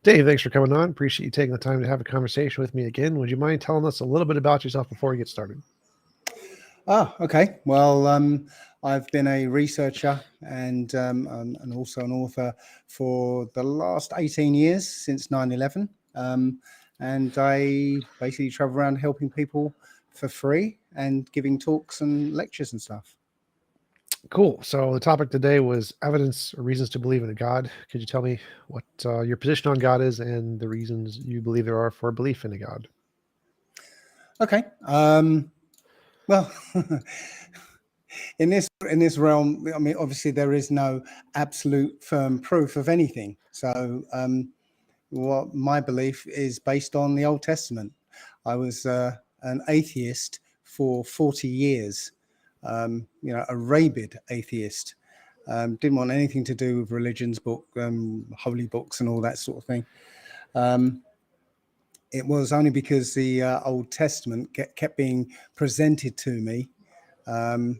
Dave, thanks for coming on. Appreciate you taking the time to have a conversation with me again. Would you mind telling us a little bit about yourself before we get started? Okay. Well, I've been a researcher and also an author for the last 18 years since 9/11. And I basically travel around helping people for free and giving talks and lectures and stuff. Cool. So the topic today was evidence or reasons to believe in a God. Could you tell me what your position on God is and the reasons you believe there are for belief in a God? Okay. Well, in this realm, I mean, obviously there is no absolute firm proof of anything. So what my belief is based on the Old Testament. I was an atheist for 40 years, a rabid atheist. Didn't want anything to do with religions, holy books and all that sort of thing. It was only because the Old Testament kept being presented to me that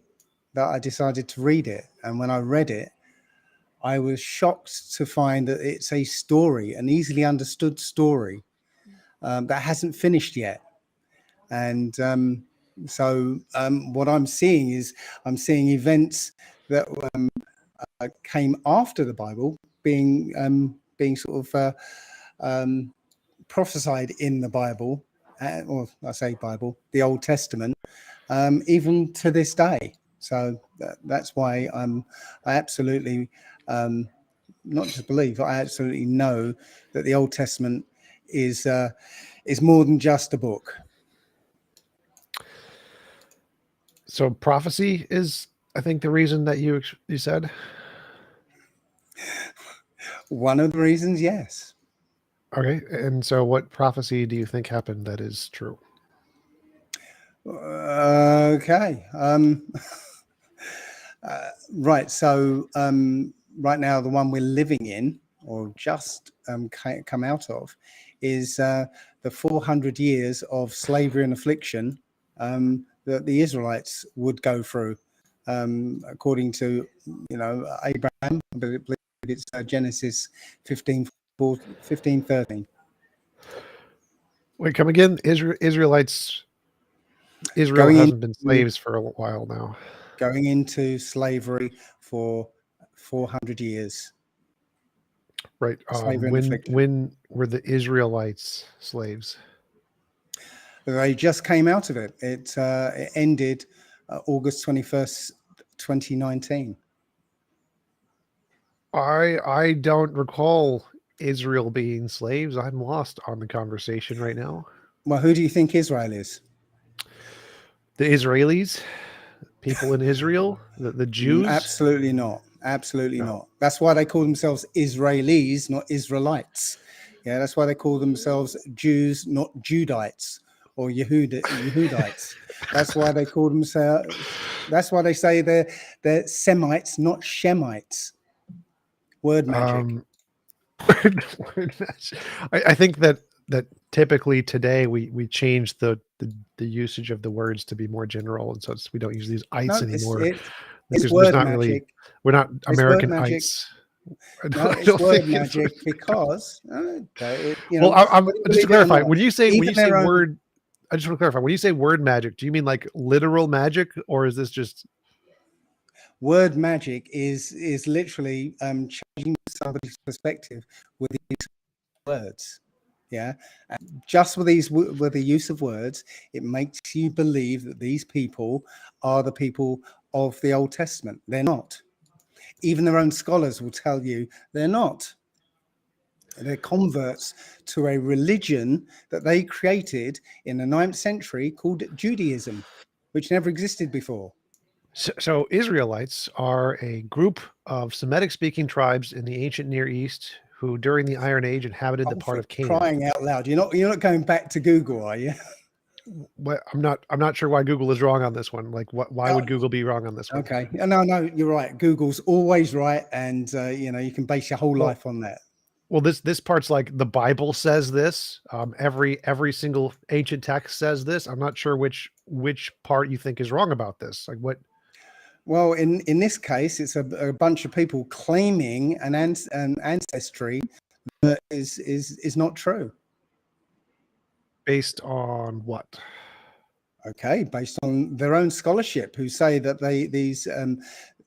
I decided to read it. And when I read it, I was shocked to find that it's a story, an easily understood story that hasn't finished yet. And so what I'm seeing is I'm seeing events that came after the Bible being sort of prophesied in the Bible, or I say Bible, the Old Testament, even to this day. So that's why I absolutely not just believe, but I absolutely know that the Old Testament is more than just a book. So prophecy is, I think, the reason that you said. One of the reasons, yes. Okay, and so what prophecy do you think happened that is true? Okay. Right. So right now, the one we're living in, or just come out of, is the 400 years of slavery and affliction that the Israelites would go through, according to Abraham. I believe it's Genesis 15:13. Wait, come again? Israelites. Israel hasn't been slaves for a while now. Going into slavery for 400 years. Right. When were the Israelites slaves? They just came out of it. It ended August 21st, 2019. I don't recall Israel being slaves. I'm lost on the conversation right now. Well, who do you think Israel is? The Israelis? People in Israel? The Jews? Absolutely not. Absolutely not. That's why they call themselves Israelis, not Israelites. Yeah, that's why they call themselves Jews, not Judites or Yehudites. That's why they call themselves. That's why they say they're Semites, not Shemites. Word magic. Word magic. I think that typically today we change the usage of the words to be more general, and so we don't use these ites anymore. It's word magic. Really, we're not American ites. No, it's word magic because well, I'm just to clarify, when you say word, I just want to clarify, when you say word magic, do you mean like literal magic, or is this just word magic? Is literally changing somebody's perspective with the use of words. Yeah, and just with the use of words, it makes you believe that these people are the people of the Old Testament. They're not. Even their own scholars will tell you they're not. They're converts to a religion that they created in the 9th century called Judaism, which never existed before. So Israelites are a group of Semitic-speaking tribes in the ancient Near East who, during the Iron Age, inhabited the part of Canaan. Crying out loud! You're not going back to Google, are you? Well, I'm not sure why Google is wrong on this one. Like, why would Google be wrong on this one? Okay, no, you're right. Google's always right, and you can base your whole life on that. Well, this part's like the Bible says this. Every single ancient text says this. I'm not sure which part you think is wrong about this. Like what? Well, in this case, it's a bunch of people claiming an ancestry is not true. Based on what? Okay, based on their own scholarship, who say that these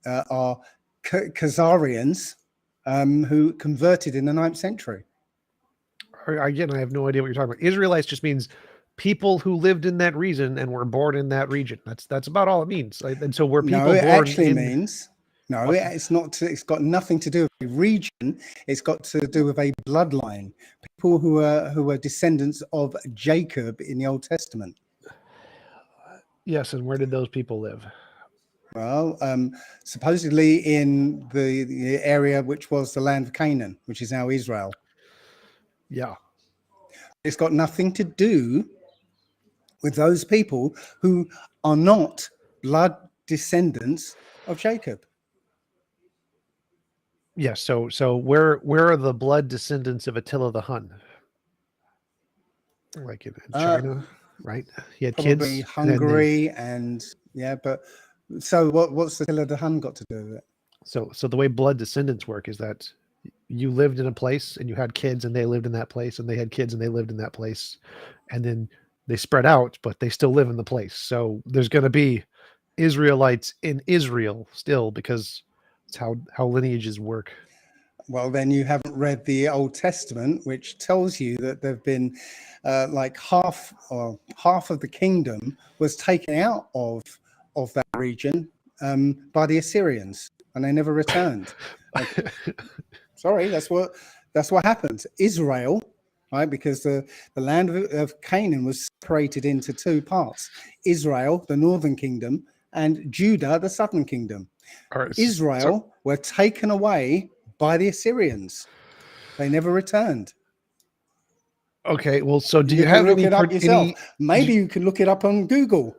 are Khazarians who converted in the 9th century. Again, I have no idea what you're talking about. Israelites just means people who lived in that region and were born in that region. That's about all it means. And so were people No, it born actually in... means no. What? It's not. It's got nothing to do with a region. It's got to do with a bloodline. People who are descendants of Jacob in the Old Testament. Yes, and where did those people live? Well, supposedly in the area which was the land of Canaan, which is now Israel. Yeah. It's got nothing to do with those people who are not blood descendants of Jacob. Yes. So where are the blood descendants of Attila the Hun? Like in China, right? He had Probably kids. Hungary and yeah, but so what's Attila the Hun got to do with it? So the way blood descendants work is that you lived in a place and you had kids and they lived in that place and they had kids and they lived in that place, and then they spread out, but they still live in the place. So there's going to be Israelites in Israel still, because it's how lineages work. Well, then you haven't read the Old Testament, which tells you that there've been like half of the kingdom was taken out of that region by the Assyrians, and they never returned. Okay. Sorry, that's what happened. Israel, right? Because the land of Canaan was separated into two parts: Israel, the northern kingdom, and Judah, the southern kingdom. Right, Israel were taken away by the Assyrians. They never returned. Okay, well, so do you can have look any it up yourself? Maybe you can look it up on Google.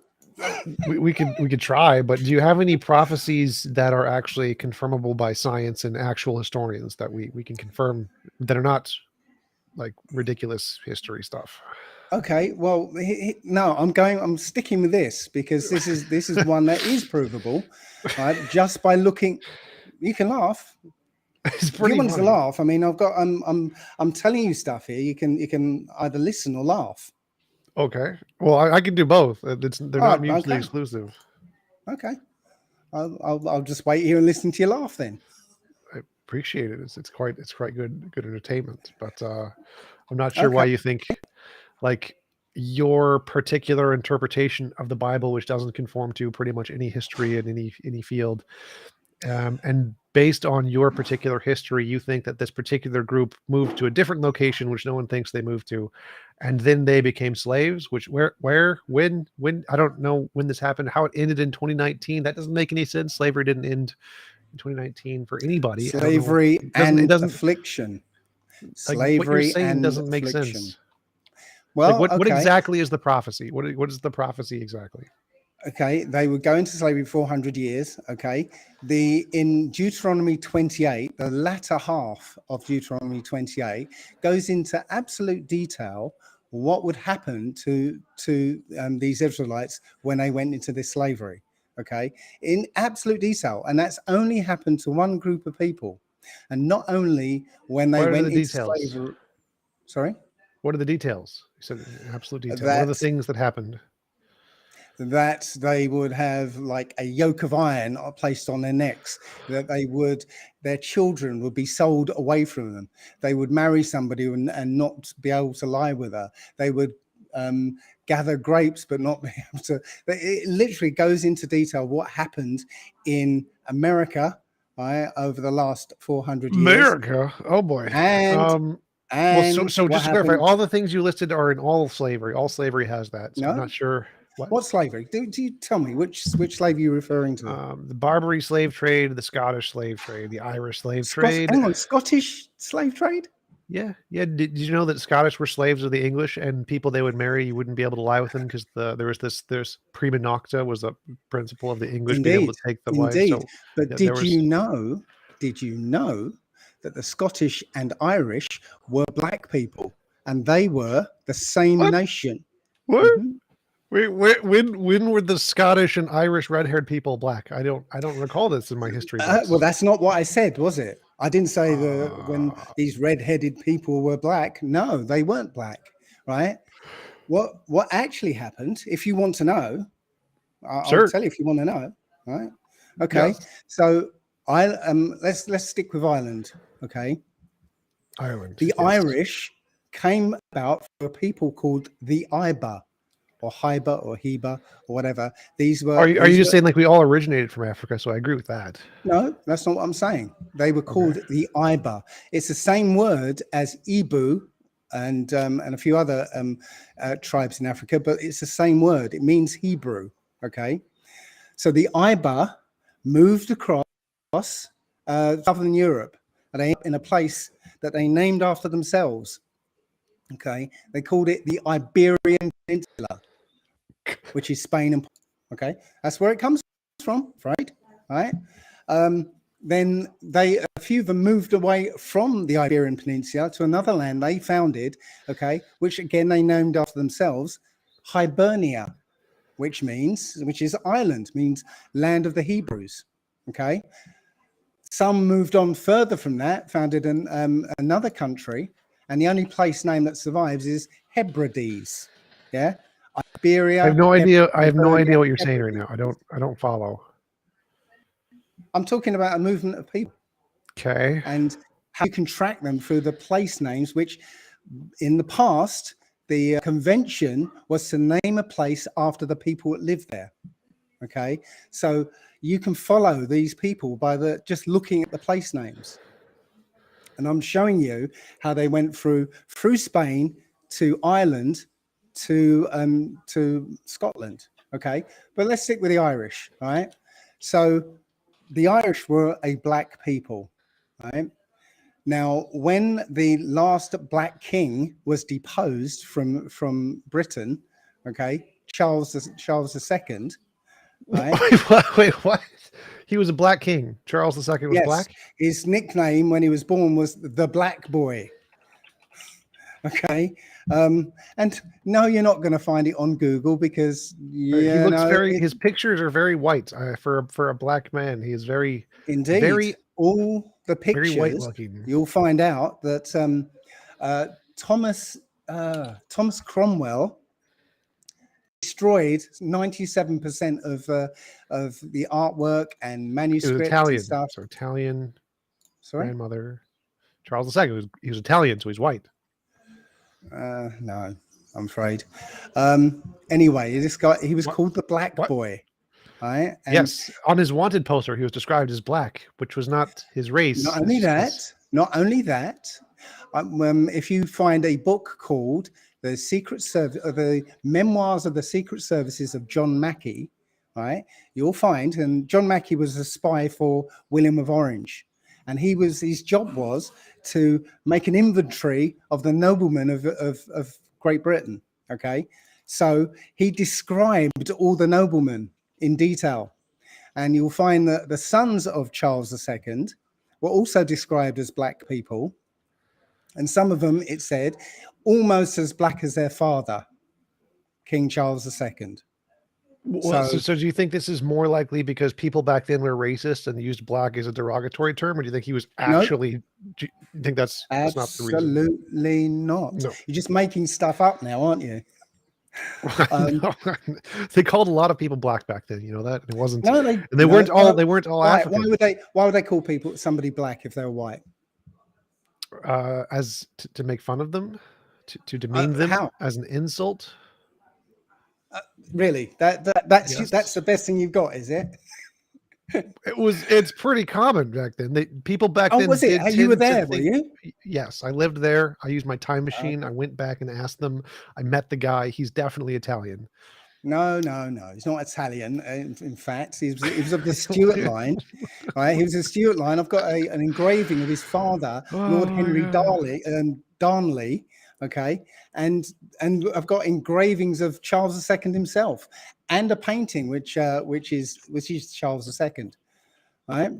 we could try, but do you have any prophecies that are actually confirmable by science and actual historians that we can confirm, that are not like ridiculous history stuff? Okay, well, no, I'm sticking with this, because this is one that is provable, right? Just by looking. You can laugh. It's If you pretty want to funny. laugh, I mean, I'm telling you stuff here. You can either listen or laugh. Okay, well, I can do both. They're not mutually Okay. exclusive. Okay, I'll just wait here and listen to you laugh then. I appreciate it. It's quite good entertainment, but I'm not sure Okay. why you think like your particular interpretation of the Bible, which doesn't conform to pretty much any history in any field, and based on your particular history, you think that this particular group moved to a different location, which no one thinks they moved to, and then they became slaves. Which when I don't know when this happened, how it ended in 2019. That doesn't make any sense. Slavery didn't end in 2019 for anybody. Slavery and affliction. Like what you're Slavery saying and doesn't make affliction. sense. Well, Like what okay. exactly is the prophecy? What is the prophecy exactly? Okay, they would go into slavery 400 years. Okay, in Deuteronomy 28, the latter half of Deuteronomy 28 goes into absolute detail what would happen to these Israelites when they went into this slavery. Okay, in absolute detail, and that's only happened to one group of people, and not only when they went into slavery. Sorry, what are the details? You said absolute detail. What are the that things that happened? That they would have like a yoke of iron placed on their necks, that their children would be sold away from them. They would marry somebody and not be able to lie with her. They would gather grapes but not be able to. It literally goes into detail what happened in America, right, over the last 400 years. America, oh boy. And well, so just to clarify, happened? all the things you listed are in all slavery. All slavery has that. So No. I'm not sure What slavery? Do you tell me which slave you're referring to? The Barbary slave trade, the Scottish slave trade, the Irish slave trade. Hang on, Scottish slave trade? Yeah. Did you know that Scottish were slaves of the English, and people they would marry, you wouldn't be able to lie with them because there's prima nocta was a principle of the English being able to take the wife. So but yeah, did you know that the Scottish and Irish were black people, and they were the same nation? What? Mm-hmm. Wait, when were the Scottish and Irish red-haired people black? I don't recall this in my history books. Well, that's not what I said, was it? I didn't say when Uh, these red-headed people were black. No, they weren't black, right? What actually happened? If you want to know, I'll sure. tell you if you want to know, right? Okay, Yes. so let's stick with Ireland. Okay, Ireland. the Yes. Irish came about for people called the Iber or Hyber or Heber or whatever. Are you just saying like we all originated from Africa? So I agree with that. No, that's not what I'm saying. They were Okay. called the Iber. It's the same word as Ibu and a few other tribes in Africa, but it's the same word. It means Hebrew. Okay, so the Iber moved across southern Europe, and they in a place that they named after themselves. Okay, they called it the Iberian Peninsula, which is Spain and okay, that's where it comes from, right? All right. Then a few of them moved away from the Iberian Peninsula to another land they founded, okay, which again they named after themselves, Hibernia, which is Ireland, means land of the Hebrews, okay. Some moved on further from that, founded another country, and the only place name that survives is Hebrides, yeah. I have Iberia, no idea. I have no Hibernia, idea what you're saying right Hebrides. now. I don't follow. I'm talking about a movement of people Okay. and how you can track them through the place names, which in the past, the convention was to name a place after the people that lived there. Okay. So you can follow these people by just looking at the place names. And I'm showing you how they went through Spain to Ireland to Scotland. Okay. But let's stick with the Irish. All right. So the Irish were a black people. Right. Now, when the last black king was deposed from Britain, okay, Charles II, right? Wait, what? He was a black king. Charles II was Yes, black. his nickname when he was born was the Black Boy. Okay, and no, you're not going to find it on Google because He looks very. it His pictures are very white for a black man. He is very, indeed very, all the very white pictures looking. you'll find out that Thomas Cromwell destroyed 97% of the artwork and He was manuscripts and Italian. stuff. So Italian Sorry? grandmother. Charles II. He was Italian, so he's white. No, I'm afraid. Anyway, this guy, he was What? called the Black What? Boy, right? And Yes, on his wanted poster, he was described as black, which was not his race. not only that, if you find a book called The Secret Service, the Memoirs of the Secret Services of John Mackey, right? You'll find, and John Mackey was a spy for William of Orange, and his job was to make an inventory of the noblemen of Great Britain. Okay, so he described all the noblemen in detail, and you'll find that the sons of Charles II were also described as black people. And some of them, it said, almost as black as their father, King Charles II. Well, So so do you think this is more likely because people back then were racist and used black as a derogatory term, or do you think he was no, actually? Do you think that's not the reason? absolutely not. No, You're just making stuff up now, aren't you? no. They called a lot of people black back then. You know that it wasn't, No, and they weren't all African. Why would they call somebody black if they were white? As to make fun of them, to demean them How? as an insult. Really? That's Yes. the best thing you've got, is it? It's pretty common back then. People back Oh, then was it? did You were tend to there, were think. you? Yes, I lived there. I used my time machine. Okay. I went back and asked them. I met the guy. He's definitely Italian. No. He's not Italian. In fact, he was of the Stuart line, right? He was a Stuart line. I've got an engraving of his father, Lord Oh my Henry god. Darnley. Okay, and I've got engravings of Charles II himself, and a painting which is Charles II. Right?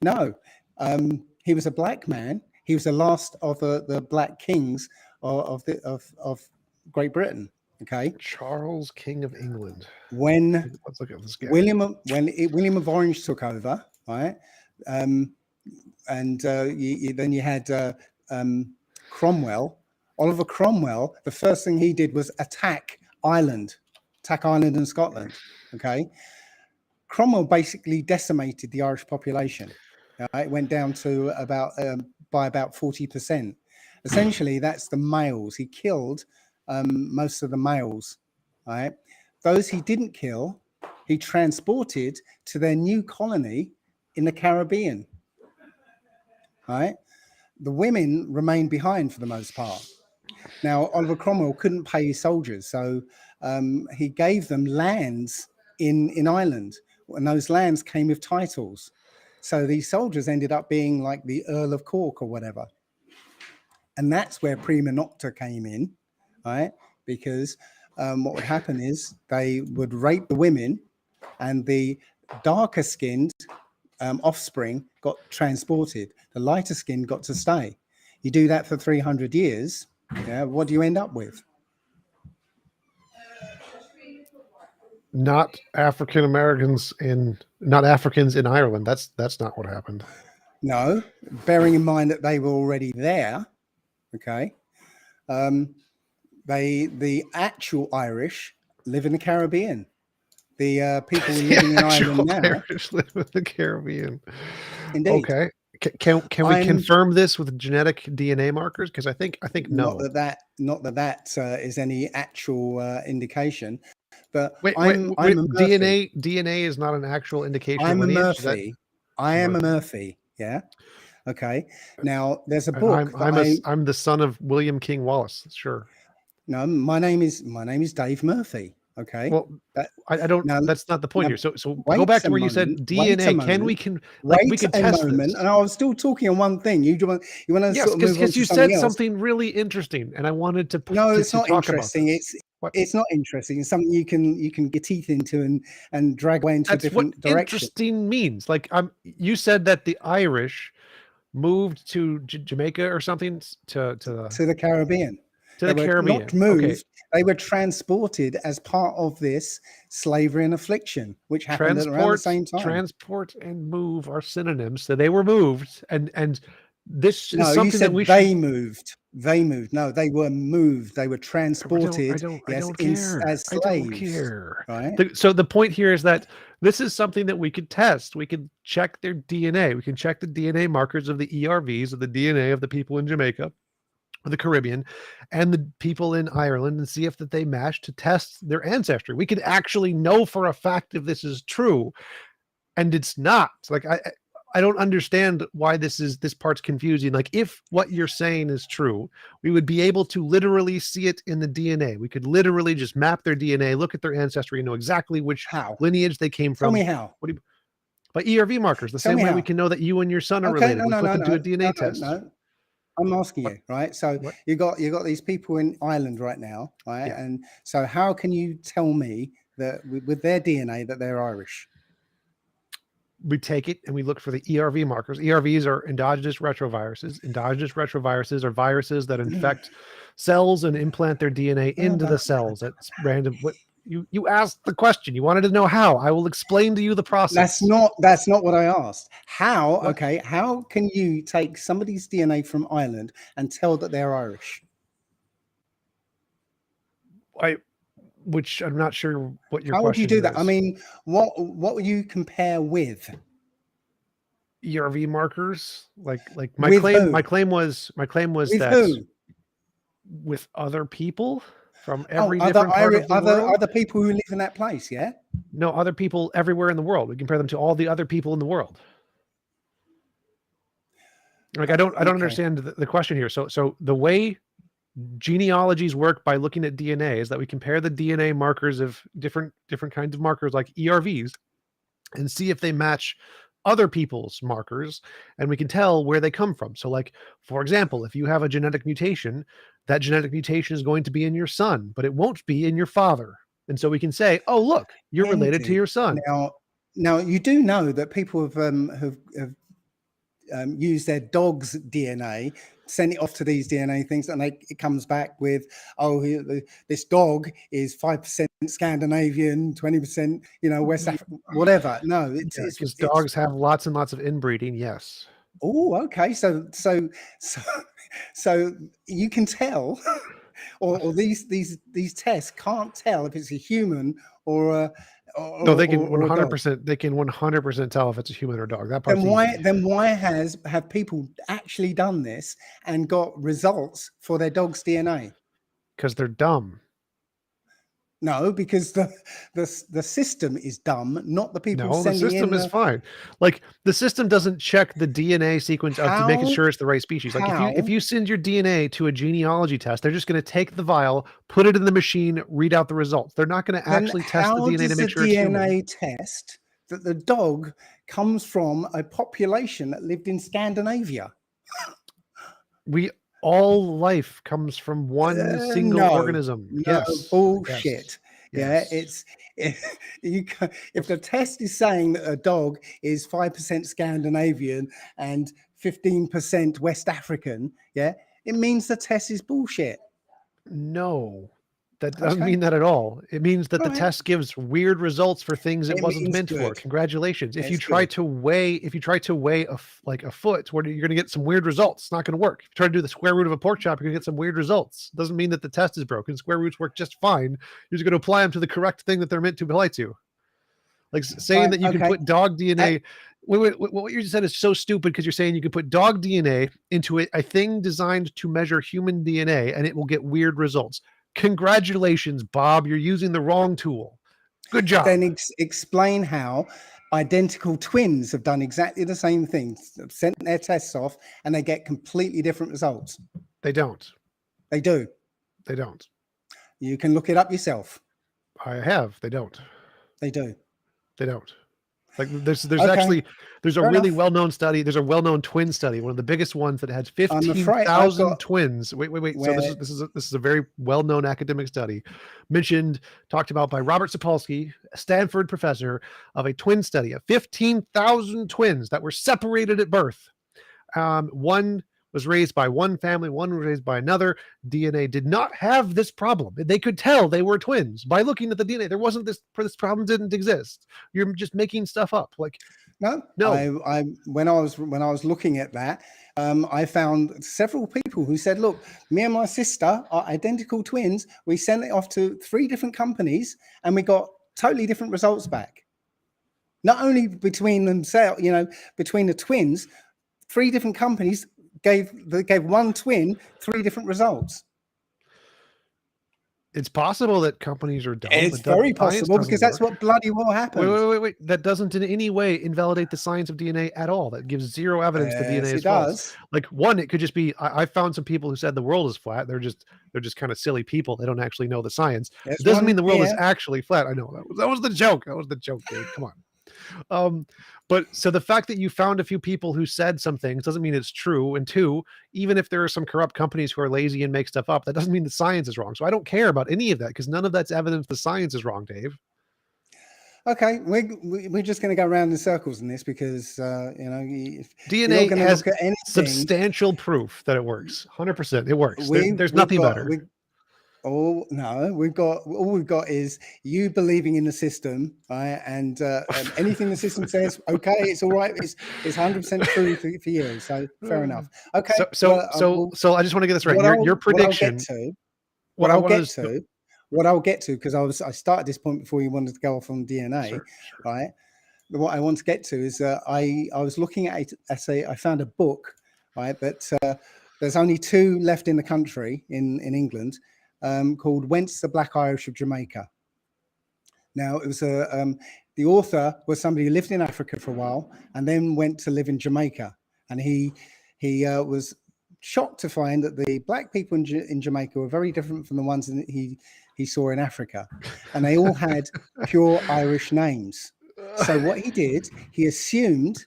No, he was a black man. He was the last of the black kings of Great Britain. Okay, Charles, King of England. when Let's look at this guy. William of Orange took over, right? And then you had Cromwell. Oliver Cromwell. The first thing he did was attack Ireland and Scotland. Okay, Cromwell basically decimated the Irish population. It went down to about by about 40%. Essentially, that's the males. He killed most of the males. Right, those he didn't kill, he transported to their new colony in the Caribbean. Right, the women remained behind for the most part. Now, Oliver Cromwell couldn't pay his soldiers, so he gave them lands in Ireland, and those lands came with titles. So these soldiers ended up being like the Earl of Cork or whatever. And that's where prima nocta came in, right? Because what would happen is they would rape the women, and the darker skinned offspring got transported. The lighter skin got to stay. You do that for 300 years, yeah, what do you end up with? Not Africans in Ireland. That's not what happened. No, bearing in mind that they were already there. Okay, the actual Irish live in the Caribbean. The people living in Ireland now, Irish live in the Caribbean. indeed. Okay, can we confirm this with genetic DNA markers? Because I think no. Not that is any actual indication. But wait, I'm a DNA is not an actual indication I'm of lineage. a Murphy. I am a Murphy. Yeah. Okay. Now there's a book. I'm the son of William King Wallace. Sure. No, my name is Dave Murphy. Okay. Well, I don't. Now, that's not the point here. So wait go back to a where you said moment, DNA. Can we we can test this? And I was still talking on one thing. You want to Yes, sort of move on because to you something said else. something really interesting, and I wanted to. No, it's to not talk interesting. It's not interesting. It's something you can get teeth into and drag away into a different direction. Interesting means. Like you said that the Irish moved to Jamaica or something to the Caribbean. To the Caribbean. Not moved. Okay. They were transported as part of this slavery and affliction, which happened around the same time. Transport and move are synonyms. So they were moved, and this is something that we they moved. They moved. No, they were moved. They were transported. I don't care. As slaves. I don't care. Right? So the point here is that this is something that we could test. We could check their DNA. We can check the DNA markers of the ERVs of the DNA of the people in Jamaica, the Caribbean, and the people in Ireland, and see if that they match to test their ancestry. We could actually know for a fact if this is true, and it's not. Like I don't understand why this part's confusing. Like if what you're saying is true, we would be able to literally see it in the DNA. We could literally just map their DNA, look at their ancestry, and know exactly which lineage they came from. Tell me how. By ERV markers, the same way we can know that you and your son are related. We flip into a DNA test. I'm asking you, right? So you got these people in Ireland right now, right? Yeah. And so how can you tell me that with their DNA that they're Irish? We take it and we look for the ERV markers. ERVs are endogenous retroviruses. Endogenous retroviruses are viruses that infect cells and implant their DNA into the cells. That's random. What you asked the question. You wanted to know how. I will explain to you the process. That's not what I asked. How? What? Okay. How can you take somebody's DNA from Ireland and tell that they're Irish? Which I'm not sure what your question is. How would you do that? I mean, what would you compare with? ERV markers? Like my claim was with that who? With other people from every different part of the world. Other people who live in that place, yeah? No, other people everywhere in the world. We compare them to all the other people in the world. Like I don't understand the question here. So the way genealogies work by looking at DNA is that we compare the DNA markers of different kinds of markers like ERVs and see if they match other people's markers, and we can tell where they come from. So like, for example, if you have a genetic mutation, that genetic mutation is going to be in your son, but it won't be in your father. And so we can say, oh, look, you're related to your son. Now you do know that people have used their dog's DNA, sent it off to these DNA things, and it comes back with, this dog is 5% Scandinavian, 20%, West Africa, whatever. No, because dogs have lots and lots of inbreeding. Yes. Oh, okay. So you can tell, or these tests can't tell if it's a human or no, they can or a dog. 100%. They can 100% tell if it's a human or dog. That part's easy. Then why have people actually done this and got results for their dog's DNA? Because they're dumb. No, because the system is dumb, not the people No, the sending system in is fine. Like, the system doesn't check the DNA sequence to making sure it's the right species. Like, if you send your DNA to a genealogy test, they're just going to take the vial, put it in the machine, read out the results. They're not going to actually test the DNA to make sure it's human. How does the DNA test that the dog comes from a population that lived in Scandinavia? All life comes from one single organism. Yes. Bullshit. Yes. Yeah, if the test is saying that a dog is 5% Scandinavian and 15% West African, yeah, it means the test is bullshit. No, that doesn't mean that at all. It means that the test gives weird results for things it wasn't meant for. Congratulations. If you try to weigh a foot, you're going to get some weird results. It's not going to work. If you try to do the square root of a pork chop, you're going to get some weird results. Doesn't mean that the test is broken. Square roots work just fine. You're just going to apply them to the correct thing that they're meant to apply to. Like saying that you can put dog DNA. Wait, what you just said is so stupid, because you're saying you can put dog DNA into a thing designed to measure human DNA and it will get weird results. Congratulations, Bob. You're using the wrong tool. Good job. Then explain how identical twins have done exactly the same thing, sent their tests off, and they get completely different results. They don't. They do. They don't. You can look it up yourself. I have. They don't. They do. They don't. Like there's a really well-known study. There's a well-known twin study, one of the biggest ones that had 15,000 twins. Wait. So this is a very well-known academic study, talked about by Robert Sapolsky, a Stanford professor, of a twin study of 15,000 twins that were separated at birth. One was raised by one family, one was raised by another. DNA did not have this problem. They could tell they were twins by looking at the DNA. There wasn't this problem didn't exist. You're just making stuff up. Like, no. I when I was looking at that, I found several people who said, look, me and my sister are identical twins. We sent it off to 3 different companies and we got totally different results back. Not only between themselves, between the twins, 3 different companies gave one twin 3 different results. It's possible that companies are dumb. It's very possible, because that's what bloody well happens. Wait. That doesn't in any way invalidate the science of DNA at all. That gives zero evidence that DNA is false. Like, one, it could just be, I found some people who said the world is flat. They're just kind of silly people. They don't actually know the science. It doesn't mean the world is actually flat. I know that was the joke. That was the joke, Dave. Come on. But so the fact that you found a few people who said some things doesn't mean it's true. And 2, even if there are some corrupt companies who are lazy and make stuff up, that doesn't mean the science is wrong. So I don't care about any of that, because none of that's evidence the science is wrong, Dave. Okay, we're just going to go around in circles in this, because DNA has substantial proof that it works. 100%, it works. There's nothing better. Oh no, all we've got is you believing in the system, right? And anything the system says, okay, it's all right. It's 100% true for you. So fair enough. Okay. So I just want to get this right. Your prediction. What I'll get to, because I started this point before you wanted to go off on DNA, sure. Right? What I want to get to is I was looking at I found a book, right? That there's only 2 left in the country in England. Called Whence the Black Irish of Jamaica. Now, it was the author was somebody who lived in Africa for a while and then went to live in Jamaica, and he was shocked to find that the black people in Jamaica were very different from the ones that he saw in Africa, and they all had pure Irish names. So what he did, he assumed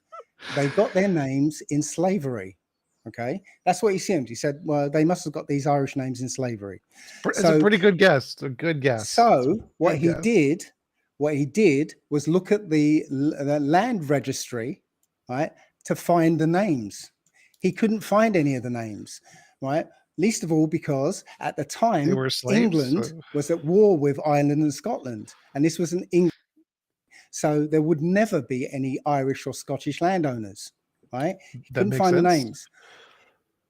they got their names in slavery. Okay, that's what he assumed. He said, well, they must have got these Irish names in slavery. It's a pretty good guess. It's a good guess. So what he did was look at the land registry, right, to find the names. He couldn't find any of the names, right? Least of all because at the They time, were slaves. England was at war with Ireland and Scotland, and this was an English. So there would never be any Irish or Scottish landowners, right? He That couldn't makes find the sense. names.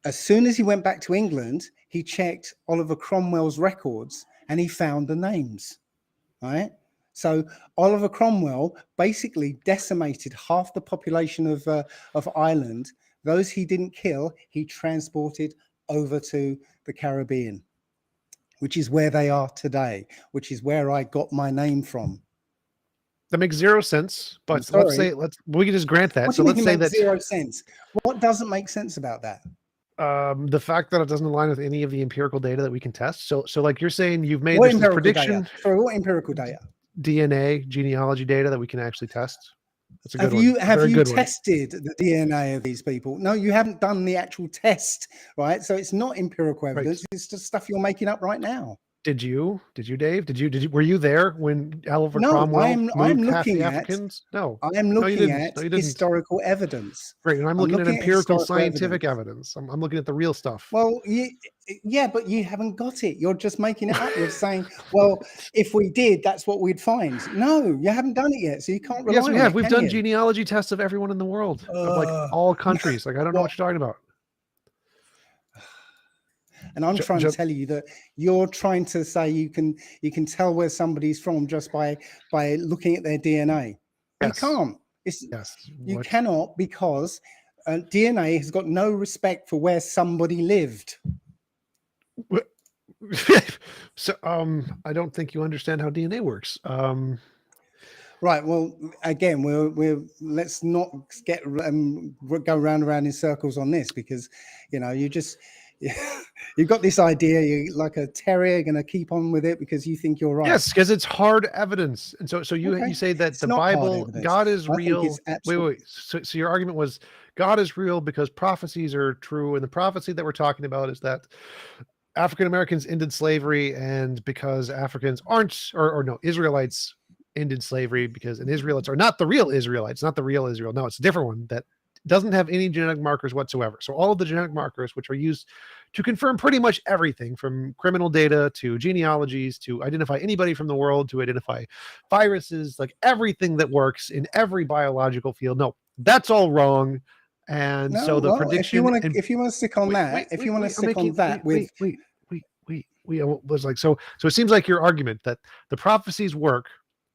As soon as he went back to England, he checked Oliver Cromwell's records and he found the names, right? So Oliver Cromwell basically decimated half the population of Ireland. Those he didn't kill, he transported over to the Caribbean, which is where they are today, which is where I got my name from. That makes zero sense. I'm But sorry. we can just grant that. What So do you let's mean say it makes that 0 sense? What doesn't make sense about that? the fact that it doesn't align with any of the empirical data that we can test. So like you're saying, you've made What this empirical prediction. data? Sorry, what empirical data? DNA genealogy data that we can actually test. That's a good Have one. have you good one. tested the DNA of these people? No, you haven't done the actual test, right? So it's not empirical evidence. Right. It's just stuff you're making up right now. Did you, Dave? Were you there when Oliver No, Cromwell I'm moved half looking the at Africans? No, I'm no, you looking didn't. at No, you didn't. historical evidence. Great. And I'm I'm looking at looking at empirical historical scientific evidence. evidence. I'm looking at the real stuff. Well, yeah, but you haven't got it. You're just making it up. You're saying, well, if we did, that's what we'd find. No, you haven't done it yet, so you can't rely Yes, we on have. it. We've can done you? genealogy tests of everyone in the world, of like all countries. Like, I don't know what you're talking about. And I'm trying to tell you that you're trying to say you can tell where somebody's from just by looking at their DNA. You Yes. can't. You cannot, because DNA has got no respect for where somebody lived. So I don't think you understand how DNA works. Right. Well, again, we're let's not get go round and round in circles on this, because you just you've got this idea, you're like a terrier, going to keep on with it because you think you're right. Yes, because it's hard evidence. And so you say that the Bible, God is real. Wait. So your argument was God is real because prophecies are true, and the prophecy that we're talking about is that African Americans ended slavery, and because Africans aren't, or no, Israelites ended slavery because, and Israelites are not the real Israelites, not the real Israel. No, it's a different one that doesn't have any genetic markers whatsoever. So all of the genetic markers, which are used to confirm pretty much everything from criminal data to genealogies, to identify anybody from the world, to identify viruses, like everything that works in every biological field. No, that's all wrong. And so the prediction, if you want to stick on that, if you want to stick on that with was like, so it seems like your argument that the prophecies work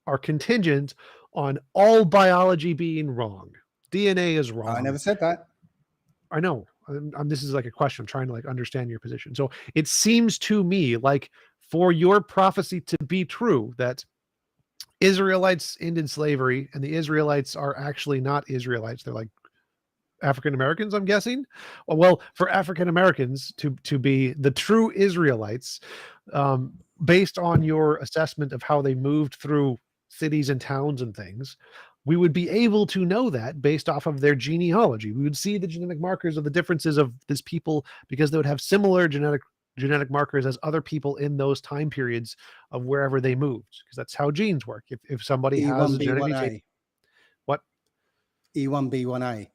are contingent on all biology being wrong. DNA is wrong. I never said that. I know. This is like a question. I'm trying to like understand your position. So it seems to me like for your prophecy to be true, that Israelites ended slavery, and the Israelites are actually not Israelites. They're like African Americans, I'm guessing. Well, for African Americans to be the true Israelites, based on your assessment of how they moved through cities and towns and things, we would be able to know that based off of their genealogy. We would see the genetic markers of the differences of this people, because they would have similar genetic markers as other people in those time periods of wherever they moved, because that's how genes work. If somebody has a genetic mutation, what? E1B1A.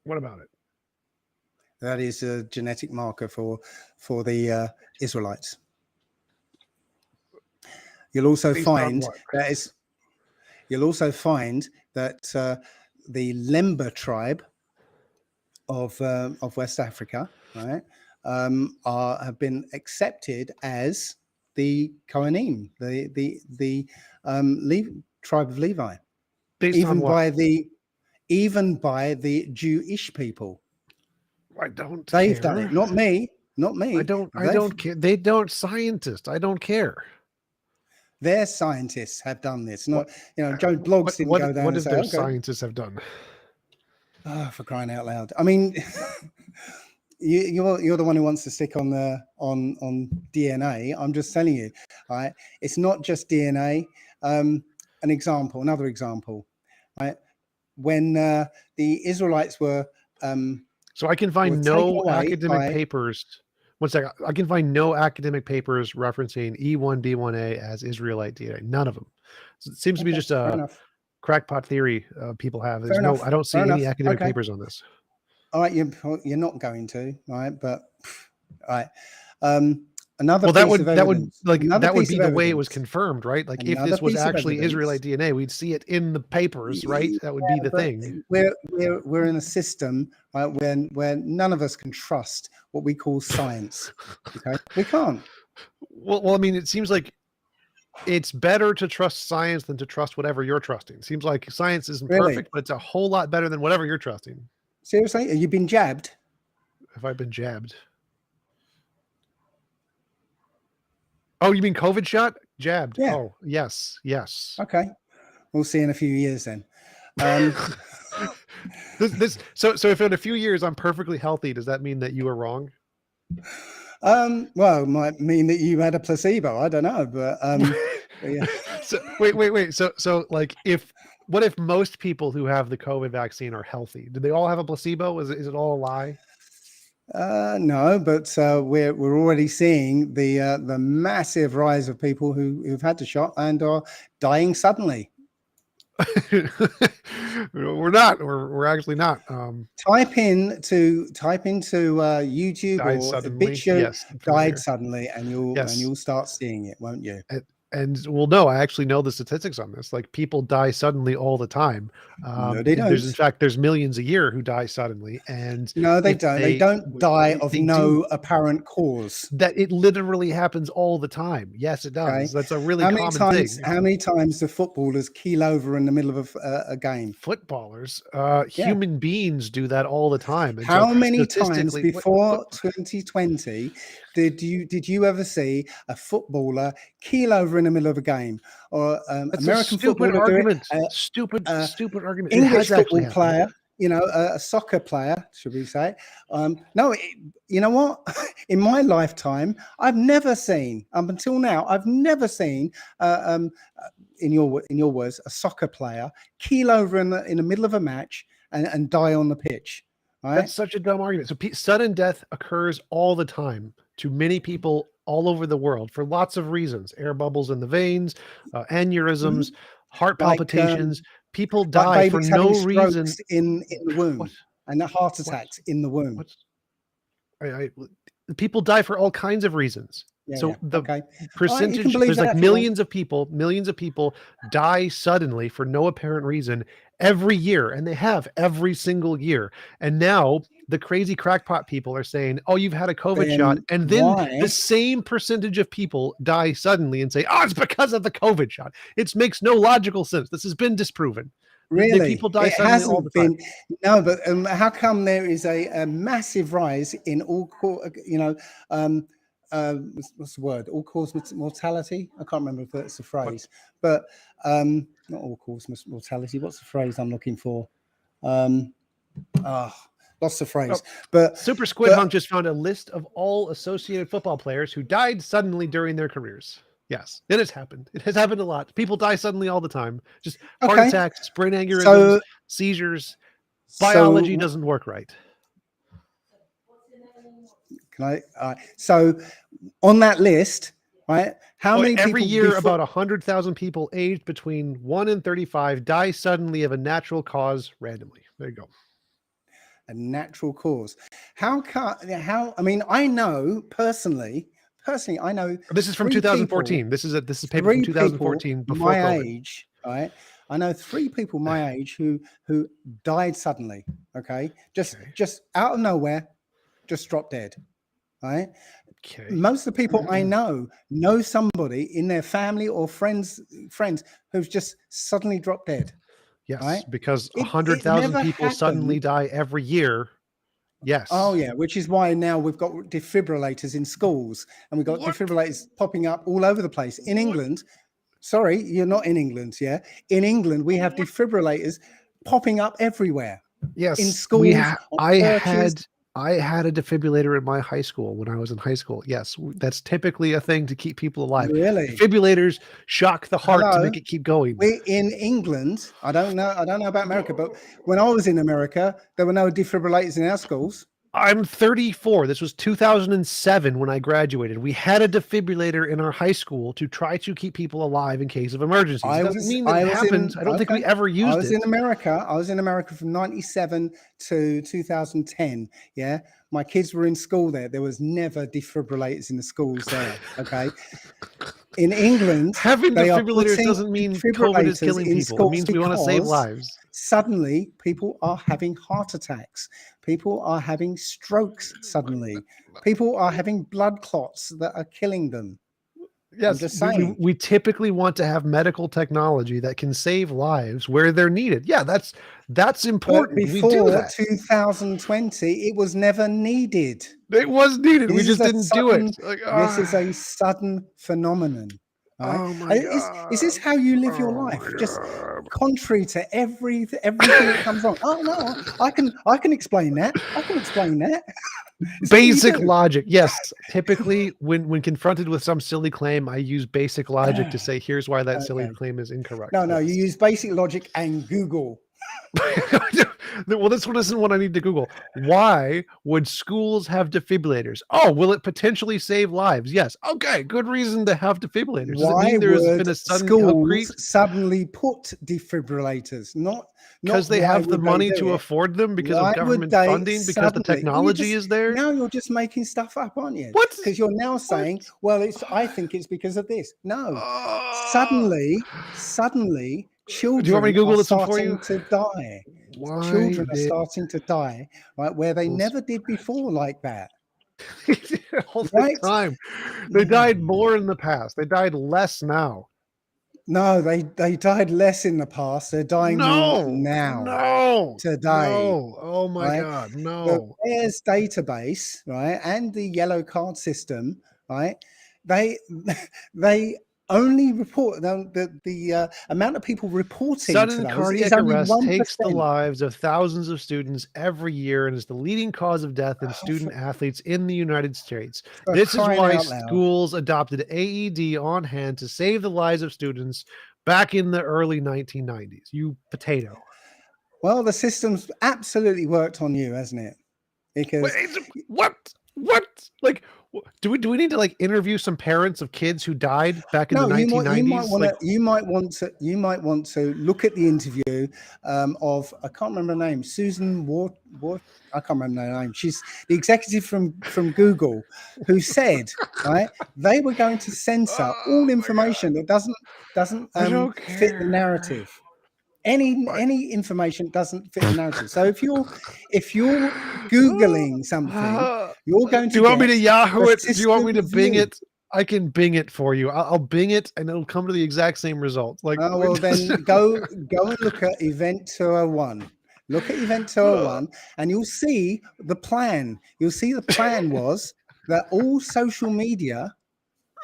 What about it? That is a genetic marker for the Israelites. You'll also find that the Lemba tribe of West Africa, right, have been accepted as the Kohanim, the tribe of Levi, based on what? Even by the Jewish people. They've done it, not me. I don't care. They don't scientists. I don't care. Their scientists have done this. Not, Joe Bloggs didn't go down. What if their scientists have done? Oh, for crying out loud! I mean, you're the one who wants to stick on DNA. I'm just telling you, right? It's not just DNA. Another example, right? When the Israelites were so I can find no academic papers. One second. I can find no academic papers referencing E1B1A as Israelite DNA. None of them. So it seems to be just a crackpot theory people have. There's Fair enough. I don't see Fair any enough. academic Okay. papers on this. All right, you're not going to, right? But all right. Another Well, piece of evidence. Another that would piece be of the way it was evidence. confirmed, right? Like if Another this was piece of actually evidence. Israelite DNA, we'd see it in the papers, right? That would be the But thing. we're in a system, right, where none of us can trust what we call science. Okay, we can't. Well, I mean, it seems like it's better to trust science than to trust whatever you're trusting. It seems like science isn't Really, perfect, but it's a whole lot better than whatever you're trusting. seriously, have you been jabbed? Have I been jabbed? Oh, you mean COVID shot? Jabbed. Yeah. Oh, yes. Okay, we'll see in a few years then. So if in a few years I'm perfectly healthy, does that mean that you are wrong? Well, it might mean that you had a placebo. I don't know, but yeah. So wait. So like what if most people who have the COVID vaccine are healthy? Do they all have a placebo? Is it all a lie? No, but we're already seeing the massive rise of people who've had the shot and are dying suddenly. We're not. We're actually not. Type into YouTube Died or suddenly. obituary, Yes, I'm familiar. died suddenly, and you'll start seeing it, won't you? And well, no, I actually know the statistics on this. Like people die suddenly all the time. No, they don't. There's millions a year who die suddenly, and no, they don't. They don't die of no apparent cause. That it literally happens all the time. Yes, it does. Okay. That's a really common thing. How many times do footballers keel over in the middle of a game? Footballers, human beings do that all the time. And how many times before 2020 did you ever see a footballer keel over in the middle of a game? Or American footballer argument. Stupid argument. English football player, a soccer player, should we say? No, you know what? In my lifetime, I've never seen, up until now, I've never seen, in your words, a soccer player keel over in the middle of a match and die on the pitch. Right? That's such a dumb argument. So sudden death occurs all the time to many people all over the world for lots of reasons: air bubbles in the veins, aneurysms, heart palpitations. People die for no reason in the womb, and the heart attacks in the womb. People die for all kinds of reasons. The percentage, there's like millions of people die suddenly for no apparent reason every year, and they have every single year. And now the crazy crackpot people are saying, oh, you've had a COVID shot, and then the same percentage of people die suddenly and say, oh, it's because of the COVID shot. It makes no logical sense. This has been disproven. Really? People die suddenly all the time. No, but how come there is a massive rise in all, what's the word? All cause mortality? I can't remember if that's the phrase, but not all cause mortality. What's the phrase I'm looking for? Lost the phrase. But Super Squid Hunk just found a list of all associated football players who died suddenly during their careers. Yes, it has happened. It has happened a lot. People die suddenly all the time. Just heart attacks, brain aneurysms, seizures. Biology doesn't work right. Can I? So on that list, right? How many every people year about 100,000 people aged between 1 and 35 die suddenly of a natural cause randomly. There you go. A natural cause. How? I mean, I know personally, I know. This is from 2014. This is a paper from 2014. Before my COVID. age, right? I know 3 people my age who died suddenly. Okay, just out of nowhere, just dropped dead. Right. Okay. Most of the people I know somebody in their family or friends who's just suddenly dropped dead. Yes, right? Because 100,000 people suddenly die every year. Yes. Oh yeah, which is why now we've got defibrillators in schools, and we've got defibrillators popping up all over the place. In England, sorry, you're not in England, yeah. In England, we have defibrillators popping up everywhere. Yes, in schools. I had a defibrillator in my high school when I was in high school. Yes, that's typically a thing to keep people alive. Really? Defibrillators shock the heart to make it keep going. We in England, I don't know about America, but when I was in America, there were no defibrillators in our schools. I'm 34. This was 2007 when I graduated. We had a defibrillator in our high school to try to keep people alive in case of emergencies. It doesn't mean that it happened. I don't think we ever used it. I was in America. I was in America from 97 to 2010. Yeah. My kids were in school there. There was never defibrillators in the schools there. Okay. In England, Having they are defibrillators putting doesn't mean COVID is defibrillators killing in people. It schools means we want to save because lives. suddenly people are having heart attacks. People are having strokes suddenly. People are having blood clots that are killing them. I'm Yes, just saying. we typically want to have medical technology that can save lives where they're needed. Yeah, that's But important. We do before that. 2020, it was never needed. It was needed. We This is just a didn't do it. sudden, Like, this is a sudden phenomenon. Right? oh my Is this how you live your Oh life? my Just God. contrary to everything that comes wrong. Oh no, I can explain that. I can explain that. Basic logic. Yes. Typically when confronted with some silly claim, I use basic logic to say, here's why that silly claim is incorrect. No, Yes. you use basic logic and Google. Well, this one isn't what I need to Google. Why would schools have defibrillators? Oh, will it potentially save lives? Yes. Okay, good reason to have defibrillators. Does it Why mean there's would been a sudden schools increase? suddenly put defibrillators? Not Because they why have the would they money do to it. afford them, because Why of would government they funding, because the suddenly? technology is there. Now you're just making stuff up, aren't you? What? Because you're now saying, well, I think it's because of this. No. Suddenly, children do you want me to Google are this one for starting you? to die. Why Children are did starting to die, right, where they never did before like that. all the Right? time? They died more in the past. They died less now. No, they died less in the past. They're dying more now, today. No. Oh my Right? God, The no. VAERS database, right, and the yellow card system, right? They they only report the amount of people reporting to Sudden those is cardiac only arrest takes the 1%. lives of thousands of students every year and is the leading cause of death in student athletes in the United States. For This is crying why out loud. schools adopted AED on hand to save the lives of students back in the early 1990s. You potato. Well, the system's absolutely worked on you, hasn't it? Because What? Like, do we need to like interview some parents of kids who died back in the 1990s? you might want to look at the interview of, I can't remember her name, Susan Ward. I can't remember her name. She's the executive from Google, who said, right, they were going to censor all information that doesn't fit the narrative. Any information doesn't fit the narrative. So if you're Googling something, you're going to do you want me to get Yahoo a it? Do you want me to system Bing view. it? I can Bing it for you. I'll Bing it and it'll come to the exact same result. Like, Oh, well, then go and look at Event 201. Look at Event 201 and you'll see the plan. You'll see the plan was that all social media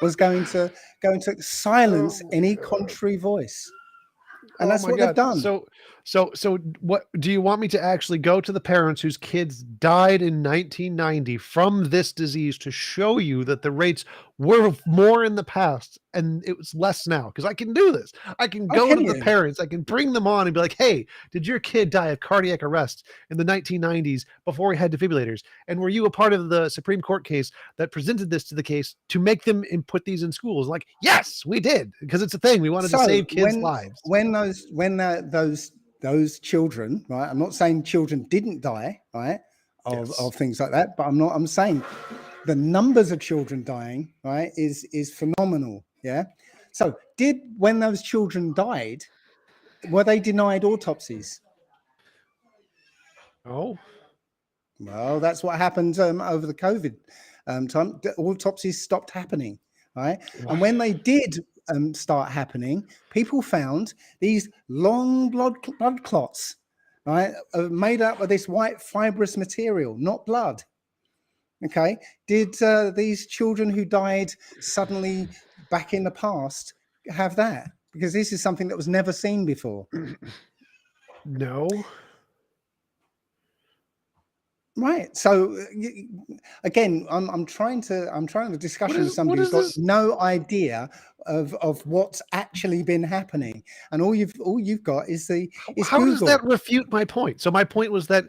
was going to silence any contrary voice. And that's what they've done. So what do you want me to actually go to the parents whose kids died in 1990 from this disease to show you that the rates were more in the past and it was less now? Because I can do this. I can go to the parents, I can bring them on and be like, hey, did your kid die of cardiac arrest in the 1990s before we had defibrillators? And were you a part of the Supreme Court case that presented this to the case to make them put these in schools? Like, yes, we did, because it's a thing. We wanted to save kids' lives. When those children, right? I'm not saying children didn't die, right? Of things like that, but I'm saying the numbers of children dying, right, is phenomenal. Yeah. So when those children died, were they denied autopsies? Oh. Well, that's what happened over the COVID time. The autopsies stopped happening, right? And when they did start happening, people found these long blood clots, right, made up of this white fibrous material, not blood. Okay, did these children who died suddenly back in the past have that? Because this is something that was never seen before. No. Right. So again, I'm trying to discussion with somebody who's got no idea of what's actually been happening, and all you've got is how Google. does that refute my point? So my point was that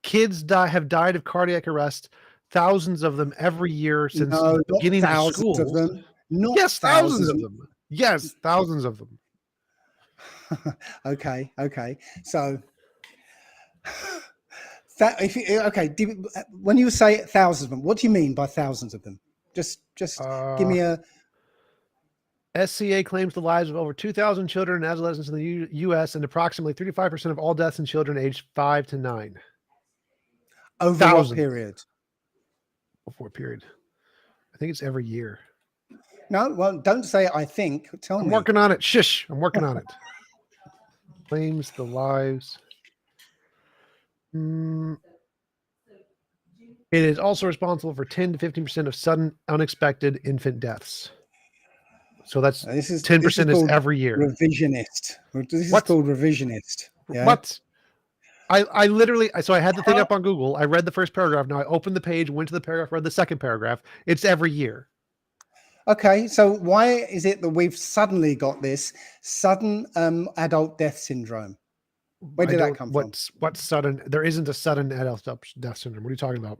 Kids have died of cardiac arrest, thousands of them every year since No, the not beginning of thousands of schools. them. Not Yes, thousands thousands. of them. Yes, thousands of them. Okay. So that when you say thousands of them, what do you mean by thousands of them? Just give me a. SCA claims the lives of over 2,000 children and adolescents in the U.S. and approximately 35% of all deaths in children aged 5 to 9. Over what period? Before period. I think it's every year. No, well, don't say I think. Tell me. I'm working on it. Shush. I'm working on it. Claims the lives. It is also responsible for 10 to 15% of sudden, unexpected infant deaths. So that's 10% is every year. Revisionist. This is called revisionist. Yeah? What? I literally, so I had the thing up on Google. I read the first paragraph. Now I opened the page, went to the paragraph, read the second paragraph. It's every year. Okay, so why is it that we've suddenly got this sudden adult death syndrome? Where did that come from? What's sudden? There isn't a sudden adult death syndrome. What are you talking about?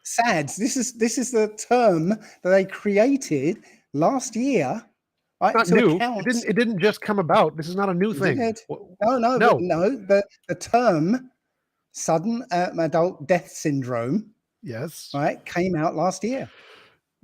SADS. This is the term that they created last year. Right, not new. It didn't just come about. This is not a new thing. No. The term sudden adult death syndrome, yes, right, came out last year.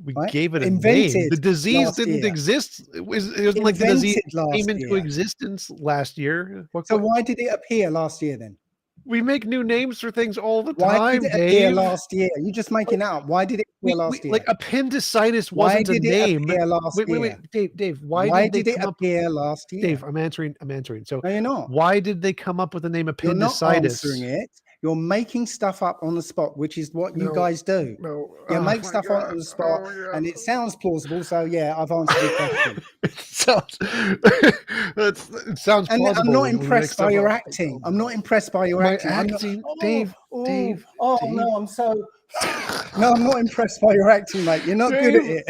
We gave it a name. The disease didn't exist. It wasn't like the disease came into existence last year. So why did it appear last year then? We make new names for things all the time. Why did it appear last year? You're just making it up. Why did it appear last year? Like appendicitis wasn't a name. Wait, Dave. Why did it appear last year? Dave, I'm answering. So no, you're not. Why did they come up with the name appendicitis? You're not answering it. You're making stuff up on the spot, which is what you guys do. You make stuff on the spot, and it sounds plausible. So yeah, I've answered your question. it sounds plausible. And I'm not impressed by your acting. I'm not impressed by your acting. Dave. No, I'm so. No, I'm not impressed by your acting, mate. You're not good at it.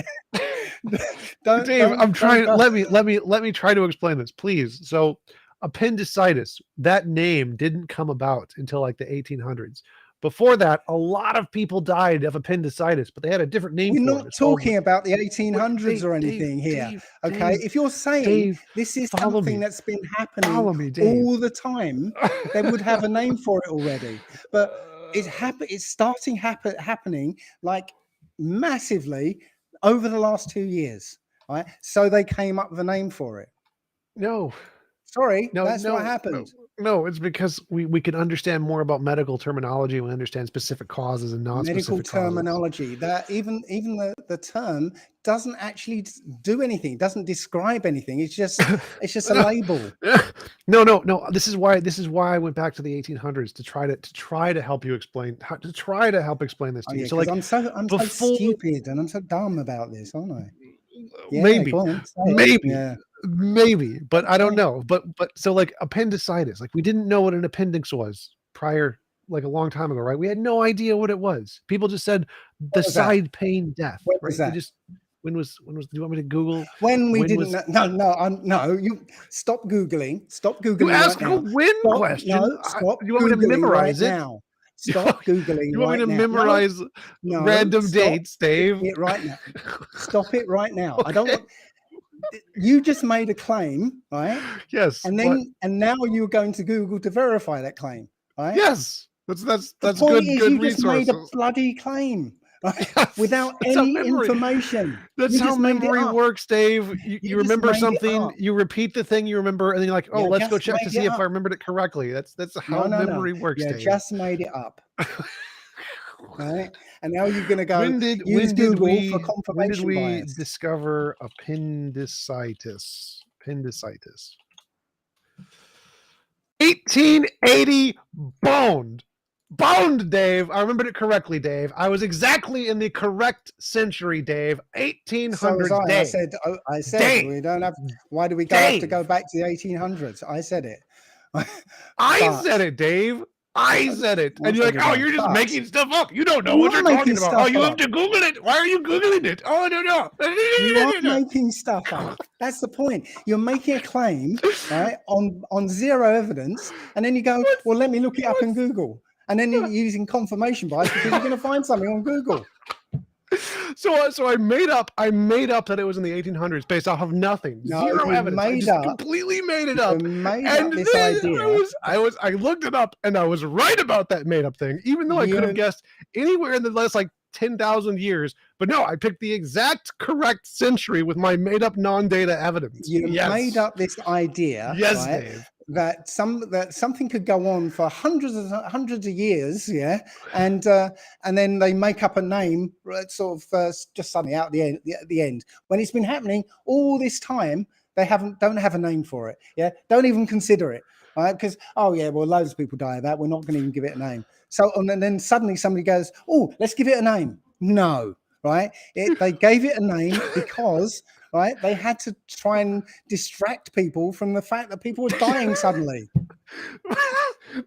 Dave, I'm trying. Let me try to explain this, please. So. Appendicitis, that name didn't come about until like the 1800s. Before that, a lot of people died of appendicitis, but they had a different name. We're not talking about the 1800s or anything here. Okay, if you're saying this is something that's been happening all the time, they would have a name for it already. But it's starting happening like massively over the last 2 years. Right, so they came up with a name for it. No. Sorry, that's what happened. No, it's because we can understand more about medical terminology. We understand specific causes and not medical terminology. That even the term doesn't actually do anything. It doesn't describe anything. It's just a label. No. This is why I went back to the 1800s to try to help you explain explain this to you. So like I'm so stupid and I'm so dumb about this, aren't I? Yeah, maybe, but I don't know. But so like appendicitis, like we didn't know what an appendix was prior, like a long time ago, right? We had no idea what it was. People just said the side pain death. What was that? When was do you want me to Google? When we didn't no, you stop Googling. You ask a question. No, stop. You want me to memorize it now? Stop Googling. You want me to memorize random dates, Dave? Stop it right now. Stop it right now. Okay. I don't want. You just made a claim, right? Yes. And then now you're going to Google to verify that claim, right? Yes. That's good. You just made a bloody claim. Right? Yes, without any information. That's how memory works, Dave. You remember something, you repeat the thing you remember, and then you're like, oh, let's go check to see if I remembered it correctly. That's how memory works, Dave. You just made it up. Right? And now you're going to go use Google for confirmation bias. When did we discover appendicitis? 1880 boned, Dave. I remembered it correctly, Dave. I was exactly in the correct century, Dave. 1800s. So I said Dave. We don't have. Why do we have to go back to the 1800s? I said it. I said it, Dave. I said it. And you're like, oh, you're just making stuff up. You don't know what you're talking about. Oh, you have to Google it. Why are you Googling it? Oh, no. You are making stuff up. That's the point. You're making a claim, right, on zero evidence. And then you go, well, let me look it up in Google. and then you're using confirmation bias because you're going to find something on Google. So I made up that it was in the 1800s based off of nothing, No, zero you evidence. I made just up. completely made it up. You made And up this then idea. I looked it up and I was right about that made up thing, even though I could have guessed anywhere in the last like 10,000 years. But no, I picked the exact correct century with my made up non-data evidence. You made up this idea, yes, right? Dave. That something could go on for hundreds of years, yeah, and then they make up a name, sort of just suddenly out at the end when it's been happening all this time. They don't have a name for it, yeah. Don't even consider it, right? Because well, loads of people die of that. We're not going to even give it a name. So and then suddenly somebody goes, oh, let's give it a name. No, right? They gave it a name because. Right, they had to try and distract people from the fact that people were dying suddenly.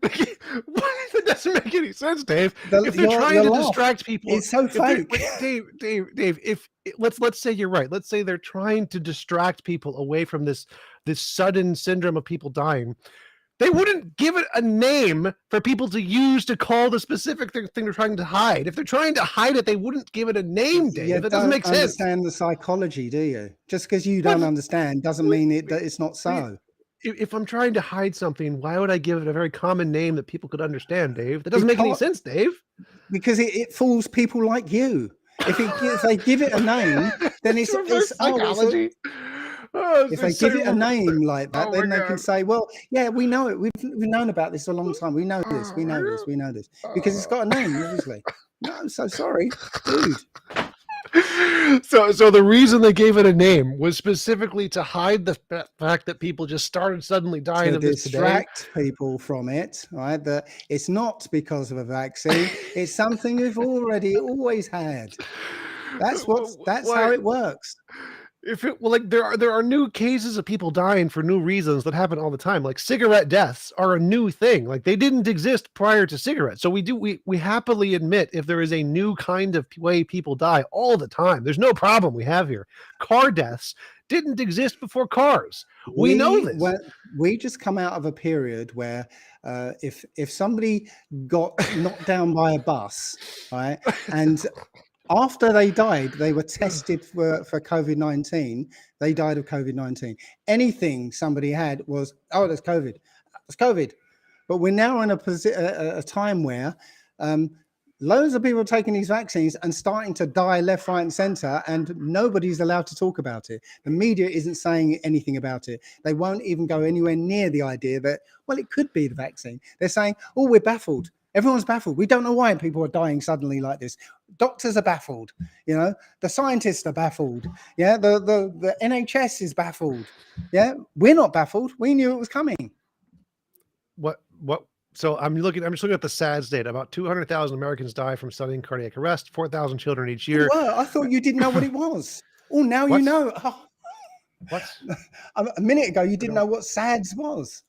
That doesn't make any sense, Dave. If they're trying to distract people, it's so fake. Dave. If let's say you're right. Let's say they're trying to distract people away from this sudden syndrome of people dying. They wouldn't give it a name for people to use to call the specific thing they're trying to hide. If they're trying to hide it, they wouldn't give it a name, Dave. That doesn't make sense. You don't understand the psychology, do you? Just because you don't understand doesn't mean that it's not so. If I'm trying to hide something, why would I give it a very common name that people could understand, Dave? That doesn't make any sense, Dave. Because it fools people like you. If they give it a name, then it's psychology. If they give it a name like that, then they can say, well, yeah, we know it. We've known about this a long time. We know this. We know this. We know this. Because it's got a name, obviously. No, I'm so sorry, dude. So the reason they gave it a name was specifically to hide the fact that people just started suddenly dying of this today. Distract people from it, right? That it's not because of a vaccine. It's something we've always had. That's how it works. There are new cases of people dying for new reasons that happen all the time. Like cigarette deaths are a new thing. Like they didn't exist prior to cigarettes. So we happily admit if there is a new kind of way people die all the time. There's no problem we have here. Car deaths didn't exist before cars. We know this. We just come out of a period where if somebody got knocked down by a bus, right, and after they died, they were tested for COVID-19. They died of COVID-19. Anything somebody had was, that's COVID. It's COVID. But we're now in a time where loads of people are taking these vaccines and starting to die left, right, and center, and nobody's allowed to talk about it. The media isn't saying anything about it. They won't even go anywhere near the idea that, well, it could be the vaccine. They're saying, oh, we're baffled. Everyone's baffled. We don't know why people are dying suddenly like this. Doctors are baffled. You know, the scientists are baffled. Yeah, the NHS is baffled. Yeah, we're not baffled. We knew it was coming. What? So I'm just looking at the SADS data. About 200,000 Americans die from sudden cardiac arrest. 4,000 children each year. Well, I thought you didn't know what it was. Oh, now you know. Oh. What? A minute ago, you didn't know what SADS was.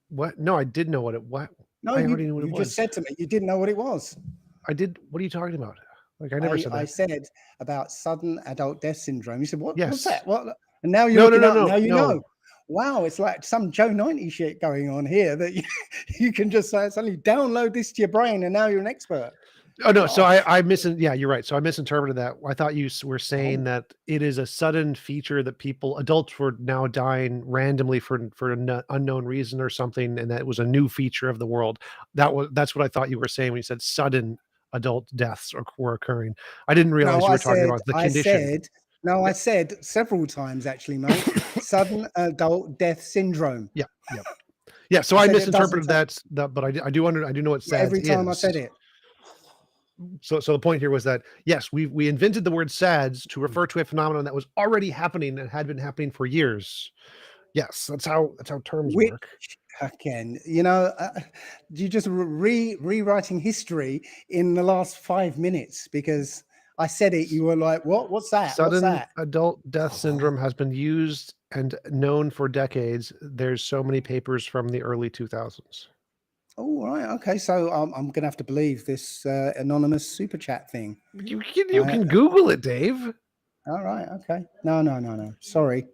What? No, I did know what it was. No, you just said to me you didn't know what it was. I did. What are you talking about? Like I never said that. I said about sudden adult death syndrome. You said, what? Yes. What's that? What? And now you're looking up. Now you know. Wow, it's like some Joe 90 shit going on here that you can just suddenly download this to your brain and now you're an expert. Oh no, so yeah, you're right. So I misinterpreted that. I thought you were saying that it is a sudden feature that adults were now dying randomly for an unknown reason or something, and that was a new feature of the world. That's what I thought you were saying when you said sudden adult deaths were occurring. I didn't realize you were talking about the condition. I said several times actually, mate. Sudden adult death syndrome. Yeah. So I misinterpreted that, but I do know what SADS every time I said it. So the point here was that yes, we invented the word SADS to refer to a phenomenon that was already happening and had been happening for years. Yes, that's how terms work. Again, you know, you just rewriting history in the last 5 minutes because I said it. You were like, "What? What's that?" Sudden adult death syndrome has been used and known for decades. There's so many papers from the early 2000s. Oh, right. Okay. So I'm going to have to believe this anonymous super chat thing. You can Google it, Dave. All right. Okay. No. Sorry.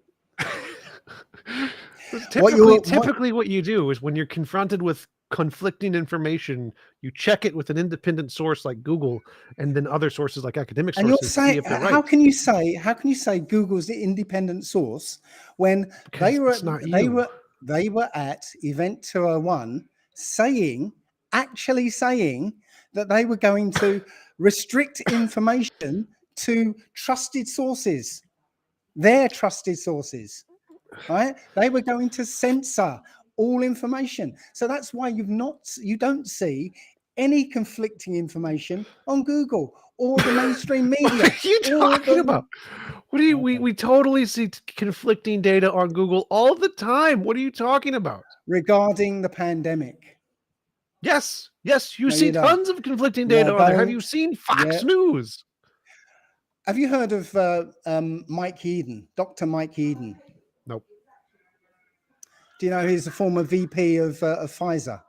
Typically, what you do is when you're confronted with conflicting information, you check it with an independent source like Google, and then other sources like academic And you're sources to see saying, if they're how right. can you say Google's the independent source when Because it's not you. they were at Event 201 actually saying that they were going to restrict information to trusted sources, their trusted sources, right? They were going to censor all information. So that's why you don't see any conflicting information on Google or the mainstream media. What are you Or talking about? What do you? Okay. We totally see conflicting data on Google all the time. What are you talking about? Regarding the pandemic. Yes, you No, see you don't. tons of conflicting You data on there. Have you don't. seen Yeah. Fox News? Have you heard of Mike Eden, Dr. Mike Eden? Nope. Do you know he's a former VP of Pfizer?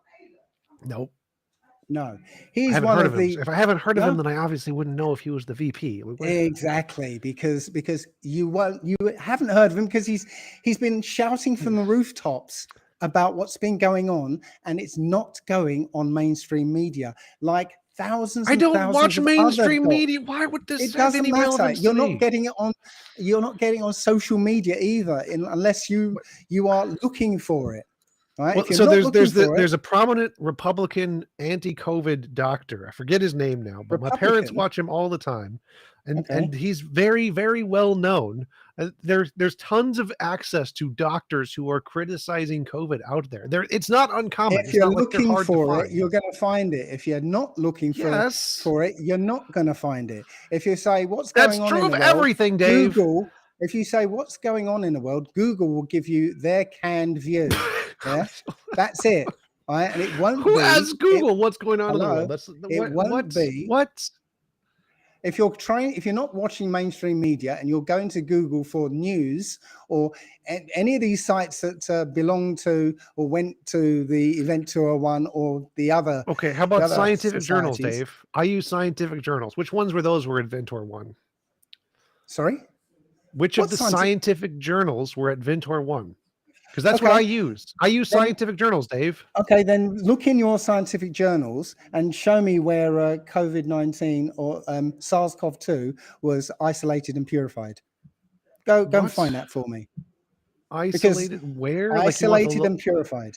Nope. No, I he's haven't one heard of of him. the. If I haven't heard of him, No, then I obviously wouldn't know if he was the VP. exactly, because you haven't heard of him because he's been shouting from the rooftops about what's been going on, and it's not going on mainstream media like thousands I and don't thousands watch of other mainstream docs. media. Why would this It have doesn't any matter. relevance to me? You're not getting on social media either, unless you are looking for it. Right? Well, If you're so not looking for it, there's a prominent Republican anti-COVID doctor. I forget his name now, but my parents Republican. watch him all the time, Okay. and he's very, very well known. There's tons of access to doctors who are criticizing COVID out there. It's not uncommon. If It's you're not like they're looking hard to for it, find. you're going to find it. If you're not looking Yes, for it, you're not going to find it. If you say what's that's going on true in of the world, everything, Dave. Google. If you say what's going on in the world, Google will give you their canned view. Yeah, that's it. Right, and it won't Who be. asks Google what's going on in the world? Hello. That's It won't be. what? If you're not watching mainstream media and you're going to Google for news or any of these sites that belong to or went to the Event 201 or the other Okay, how about scientific journals, societies. Dave? I use scientific journals. Which ones were those were Inventor One? Sorry? Which of What the scientific? scientific journals were at Ventor One? Because that's what I Okay. use. I use Then scientific journals, Dave. okay, then look in your scientific journals and show me where COVID-19 or SARS-CoV-2 was isolated and purified. Go and What? find that for me. Because Isolated where? Like you want the isolated and purified.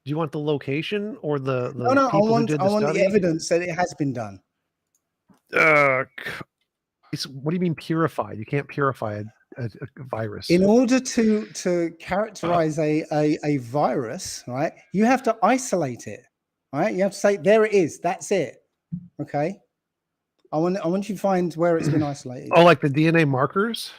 do you want the location or the No, people who did I the want the study? evidence that it has been done. What do you mean purified? You can't purify a virus. In order to characterize a virus, right, you have to isolate it, right? You have to say, there it is, that's it. Okay. I want you to find where it's been isolated. Oh, like the DNA markers?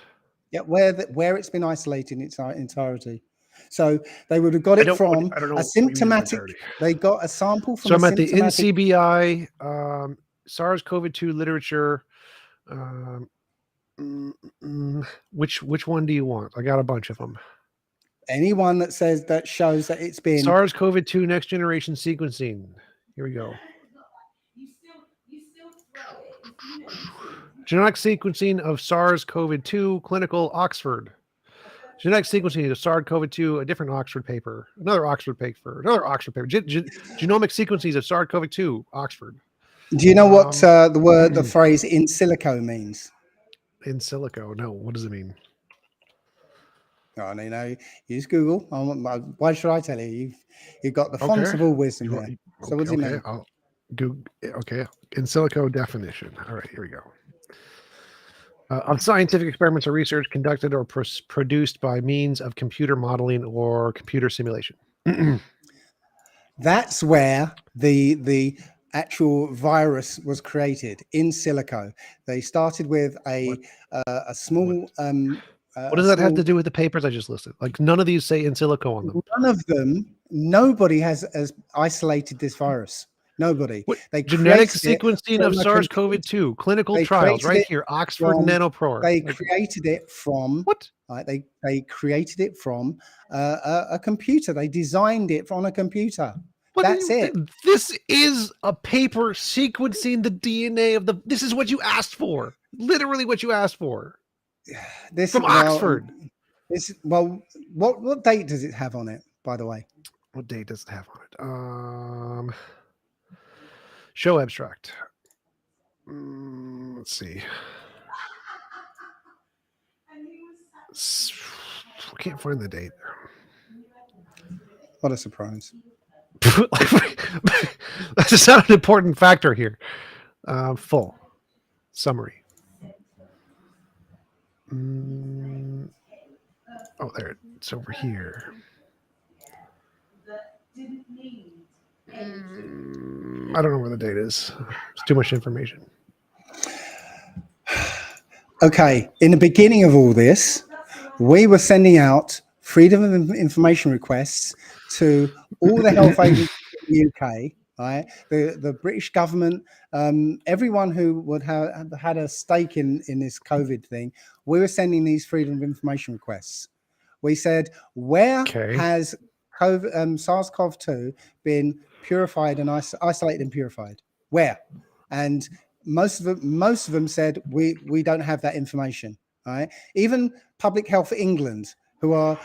Yeah, where it's been isolated in its entirety. So they would have got it from I don't know a what you mean in symptomatic. entirety. They got a sample from So a I'm at the symptomatic. NCBI SARS-CoV-2 literature. Which one do you want? I got a bunch of them. Anyone that shows that it's been SARS-CoV-2 next generation sequencing. Here we go. Genetic sequencing of SARS-CoV-2 clinical Oxford. Genetic sequencing of SARS-CoV-2, a different Oxford paper, another Oxford paper. Genomic sequencing of SARS-CoV-2, Oxford. Do you know what the phrase in silico means? In silico? No. What does it mean? Oh, no, use Google. Why should I tell you? You've got the fonts of all wisdom here. So what does it mean? I'll Google. Okay, in silico definition. All right, here we go. Of scientific experiments or research conducted or produced by means of computer modeling or computer simulation. That's where the actual virus was created, in silico. They started with a small. What does that have to do with the papers I just listed? Like none of these say in silico on them. None of them. Nobody has isolated this virus. Nobody. They genetic sequencing of SARS-CoV-2 clinical trials right here, Oxford Nanopore. They created it from what? They created it from a computer. They designed it on a computer. That's it. This is a paper sequencing the DNA of the. This is what you asked for. Literally, what you asked for. This from Oxford. What date does it have on it? By the way. What date does it have on it? Show abstract. Let's see. I can't find the date. What a surprise. That's not an important factor here. Full summary. Oh, there it's over here. I don't know where the date is. It's too much information. Okay, in the beginning of all this, we were sending out freedom of information requests to all the health agencies in the UK, right? The British government, everyone who would have had a stake in this COVID thing, we were sending these freedom of information requests. We said, where has COVID, SARS-CoV-2 been purified and isolated and purified? Where? And most of them said we don't have that information. Right? Even Public Health England, who are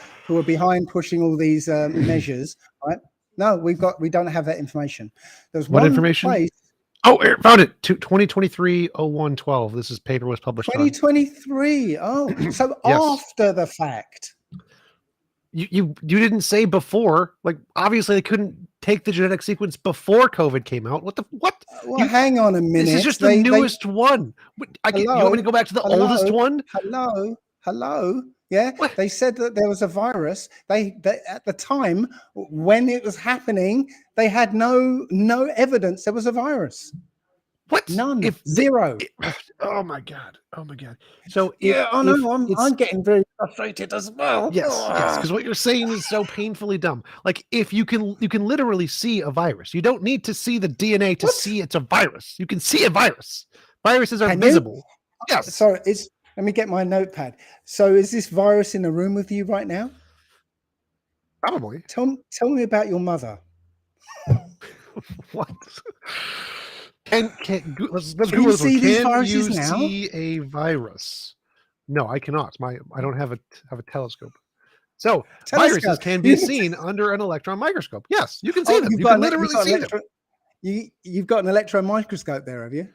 behind pushing all these measures, right? No, we don't have that information. There's what one information? place. Oh, found it. 2023-01-12. This is paper was published. 2023. Oh, so yes. After the fact. You didn't say before. Like obviously they couldn't take the genetic sequence before COVID came out. What? Well, hang on a minute. This is just the newest one. You want me to go back to the oldest one? Hello. Yeah, what? They said that there was a virus. They at the time when it was happening, they had no evidence there was a virus. What? None. Zero. Oh my god. So I'm getting very frustrated as well. Yes, because what you're saying is so painfully dumb. Like if you can literally see a virus. You don't need to see the DNA to see it's a virus. You can see a virus. Viruses are visible. Yes. So let me get my notepad. So is this virus in the room with you right now? Probably. Tell me about your mother. What? Let's can you see these viruses now? See a virus? No, I cannot. I don't have a telescope. So viruses can be seen under an electron microscope. Yes, you can see them. You can literally see them. You've got an electron microscope there, have you?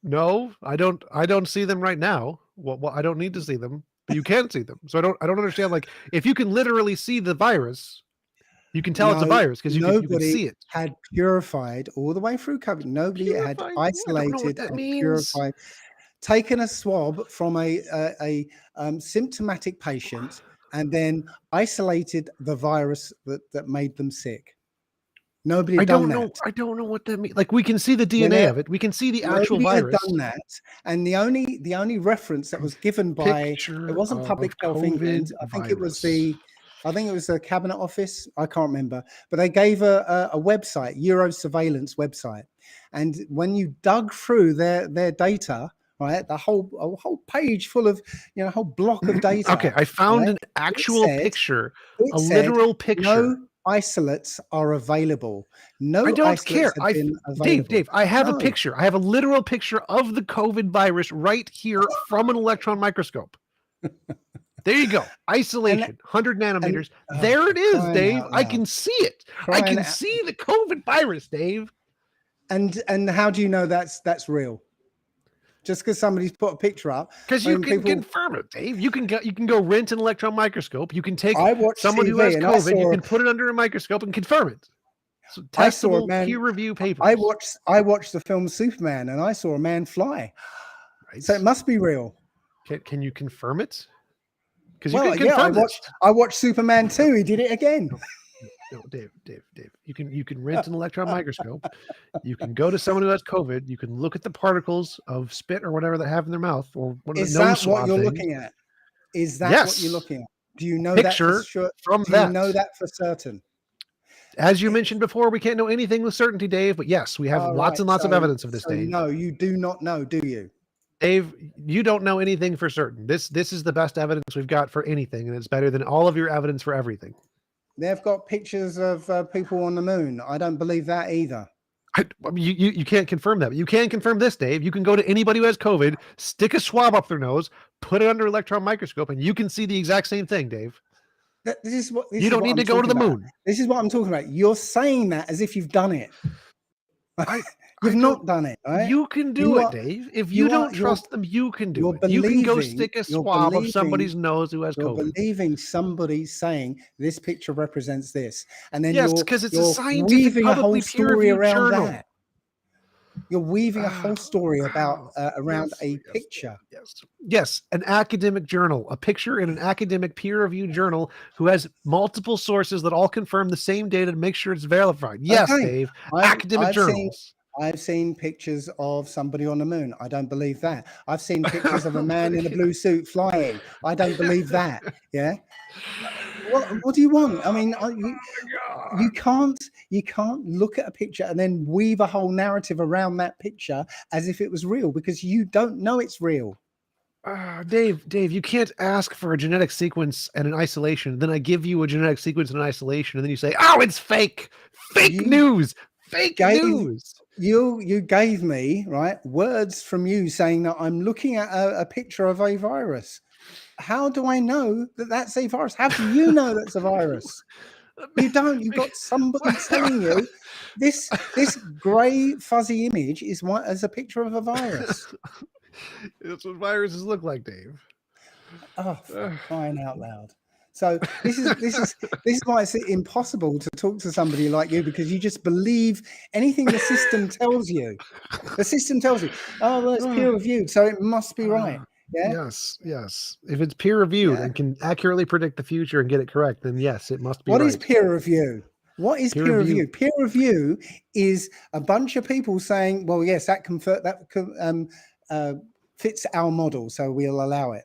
No, I don't see them right now. Well, I don't need to see them, but you can see them. So I don't understand. Like if you can literally see the virus, you can tell it's a virus because you can see it. Had purified all the way through COVID. Nobody had isolated and purified. Taken a swab from a symptomatic patient and then isolated the virus that made them sick. Nobody had done that. I don't know what that means. Like we can see the DNA of it. We can see the actual virus. Nobody had done that. And the only reference that was given by it wasn't Public Health England. I think it was the Cabinet Office. I can't remember, but they gave a website, Euro surveillance website, and when you dug through their data, right, a whole page full of a whole block of data. Okay, I found an actual picture, a literal picture. No isolates are available. No, I don't care. Dave, I have a picture. I have a literal picture of the COVID virus right here from an electron microscope. There you go. Isolation, 100 nanometers. There it is, Dave. I can see it. I can see the COVID virus, Dave. And how do you know that's real? Just because somebody's put a picture up? Because you can confirm it, Dave. You can go rent an electron microscope. You can take someone who has COVID. You can put it under a microscope and confirm it. So testable peer review papers. I watched the film Superman and I saw a man fly. Right. So it must be real. Can you confirm it? I watched Superman 2. He did it again. No, Dave. You can rent an electron microscope. You can go to someone who has COVID. You can look at the particles of spit or whatever they have in their mouth, or one of the nose swab what you're things. Looking at? Is that what you're looking at? Do you know picture that for sure? From Do you know that for certain? As you mentioned before, we can't know anything with certainty, Dave. But yes, we have lots and lots of evidence of this, Dave. No, you do not know, do you? Dave, you don't know anything for certain. This is the best evidence we've got for anything, and it's better than all of your evidence for everything. They've got pictures of people on the moon. I don't believe that either. You can't confirm that, but you can confirm this, Dave. You can go to anybody who has COVID, stick a swab up their nose, put it under an electron microscope, and you can see the exact same thing, Dave. This is what You don't need to go to the moon. This is what I'm talking about. You're saying that as if you've done it. You've not done it, right? You can do it, Dave. If you don't trust them, you can do it. You can go stick a swab of somebody's nose who has COVID. You're believing somebody saying this picture represents this, and then because it's a you're scientific, weaving a whole publicly story around journal. that. You're weaving a whole story about around a picture. Yes, an academic journal, a picture in an academic peer-reviewed journal who has multiple sources that all confirm the same data to make sure it's verified. Yes, okay. Dave, academic journals. I've seen pictures of somebody on the moon. I don't believe that. I've seen pictures of a man in a blue suit flying. I don't believe that. Yeah. What do you want? I mean, you can't look at a picture and then weave a whole narrative around that picture as if it was real, because you don't know it's real. Dave, you can't ask for a genetic sequence and an isolation. Then I give you a genetic sequence and an isolation, and then you say, "Oh, it's fake news." Fake news. You gave me words from you saying that I'm looking at a picture of a virus. How do I know that that's a virus? How do you know that's a virus? You don't. You've got somebody telling you this grey fuzzy image is as a picture of a virus. That's what viruses look like, Dave. Oh, for crying out loud. So this is why it's impossible to talk to somebody like you, because you just believe anything the system tells you. The system tells you, oh, well, it's peer reviewed, so it must be right. Yeah. Yes. If it's peer reviewed and can accurately predict the future and get it correct, then yes, it must be. What is peer review? What is peer review? Peer review is a bunch of people saying, well, yes, that fits our model, so we'll allow it.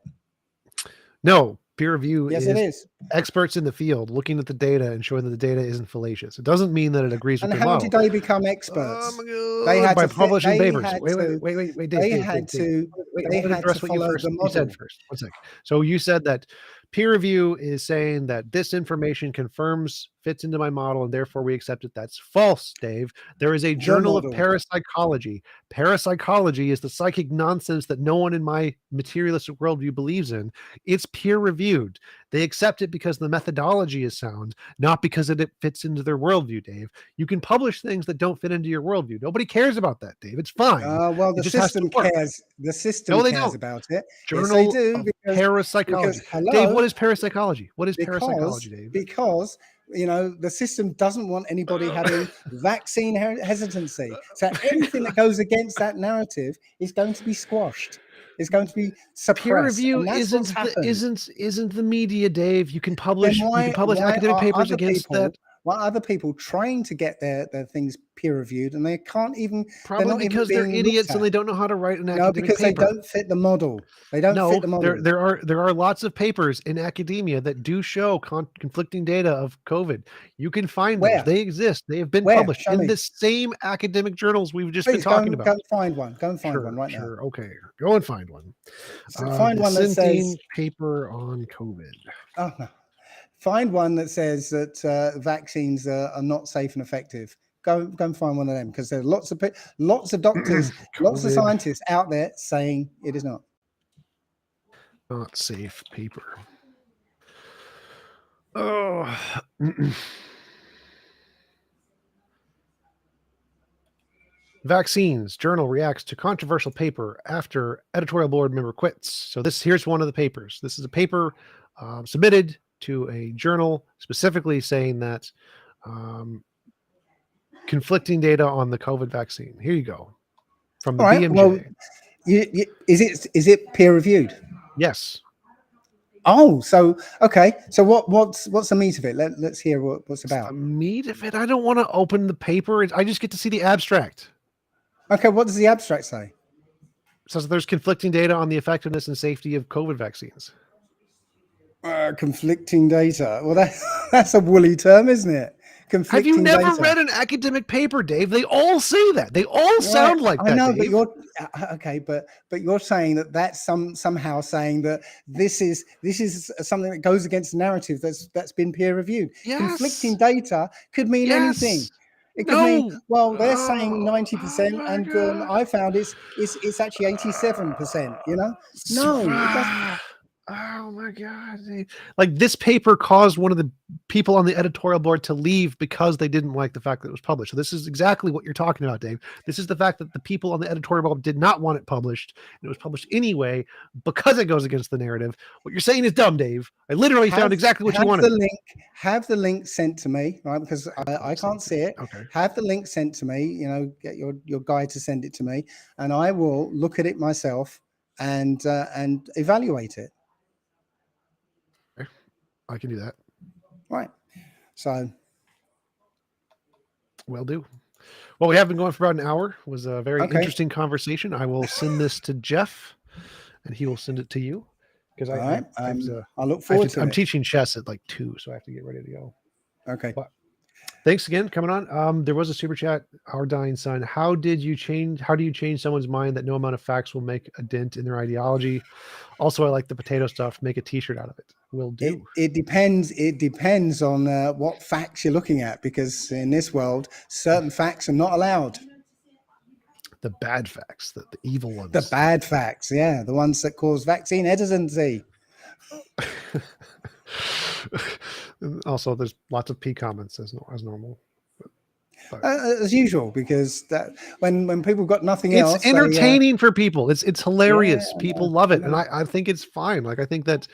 No. Peer review it is experts in the field looking at the data and showing that the data isn't fallacious. It doesn't mean that it agrees with the model. And how did they become experts? They had by publishing papers. Wait, Dave, they had to follow the model. You said first. 1 second. So you said that peer review is saying that this information fits into my model, and therefore we accept it. That's false, Dave. There is a journal of parapsychology. Parapsychology is the psychic nonsense that no one in my materialistic worldview believes in. It's peer reviewed. They accept it because the methodology is sound, not because it fits into their worldview, Dave. You can publish things that don't fit into your worldview. Nobody cares about that, Dave. It's fine. Well, the system cares. The system cares about it. Journal yes, they do, of Parapsychology. Dave, what is parapsychology? What is parapsychology, Dave? Because the system doesn't want anybody having vaccine hesitancy. So anything that goes against that narrative is going to be squashed. It's going to be suppressed. Peer review isn't the media, Dave. You can publish academic papers against that. Why are other people trying to get their things peer reviewed, and they can't even? Probably because they're idiots and they don't know how to write an academic paper. No, because they don't fit the model. They don't fit the model. There are lots of papers in academia that do show conflicting data of COVID. You can find those. They exist. They have been published in the same academic journals we've just been talking about. Go and find one. Go and find one right now. Okay, go and find one. Find one that says paper on COVID. Oh no. Find one that says that vaccines are not safe and effective. Go and find one of them, because there are lots of doctors, lots of scientists out there saying it is not. Not safe paper. Oh. Vaccines journal reacts to controversial paper after editorial board member quits. So here's one of the papers. This is a paper submitted to a journal specifically saying that conflicting data on the COVID vaccine. Here you go. From the BMJ. Well, is it peer reviewed? Yes. Oh, so okay. So what's the meat of it? Let's hear what's about. The meat of it? I don't want to open the paper. I just get to see the abstract. Okay, what does the abstract say? It says there's conflicting data on the effectiveness and safety of COVID vaccines. Conflicting data. Well, that's a woolly term, isn't it? Have you never read an academic paper, Dave? They all say that. They all sound like that. I know, Dave. but you're saying that's somehow saying that this is something that goes against the narrative that's been peer reviewed. Yes. Conflicting data could mean anything. It could mean, well, they're saying 90%, and I found it's actually 87%. No, it doesn't. Oh my God. Like this paper caused one of the people on the editorial board to leave because they didn't like the fact that it was published. So this is exactly what you're talking about, Dave. This is the fact that the people on the editorial board did not want it published. And it was published anyway because it goes against the narrative. What you're saying is dumb, Dave. I literally found exactly what you wanted. Have the link sent to me, right? Because I can't see it. Okay. Have the link sent to me, you know, get your guy to send it to me, and I will look at it myself and evaluate it. Okay. I can do that. Right. So will do. Well, we have been going for about an hour. It was a very interesting conversation. I will send this to Jeff and he will send it to you. Because I look forward to it. I'm teaching chess at like 2, so I have to get ready to go. Okay. But thanks again coming on. There was a super chat. Our dying son. How do you change someone's mind that no amount of facts will make a dent in their ideology? Also, I like the potato stuff. Make a T-shirt out of it. Will do. It depends. It depends on what facts you're looking at, because in this world, certain facts are not allowed. The bad facts, the evil ones. The bad facts, yeah, the ones that cause vaccine hesitancy. Also, there's lots of P comments as normal. As usual, because that when people got nothing else, it's entertaining for people. It's hilarious. People love it, and I think it's fine. Like I think that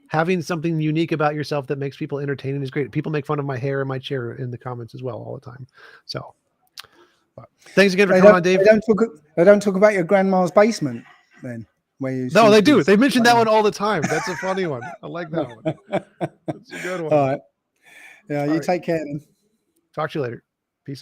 having something unique about yourself that makes people entertaining is great. People make fun of my hair and my chair in the comments as well all the time. So. Thanks again for coming on, Dave. They don't talk about your grandma's basement then. No, they do. They mention that one all the time. That's a funny one. I like that one. That's a good one. All right. Yeah, you take care then. Talk to you later. Peace out.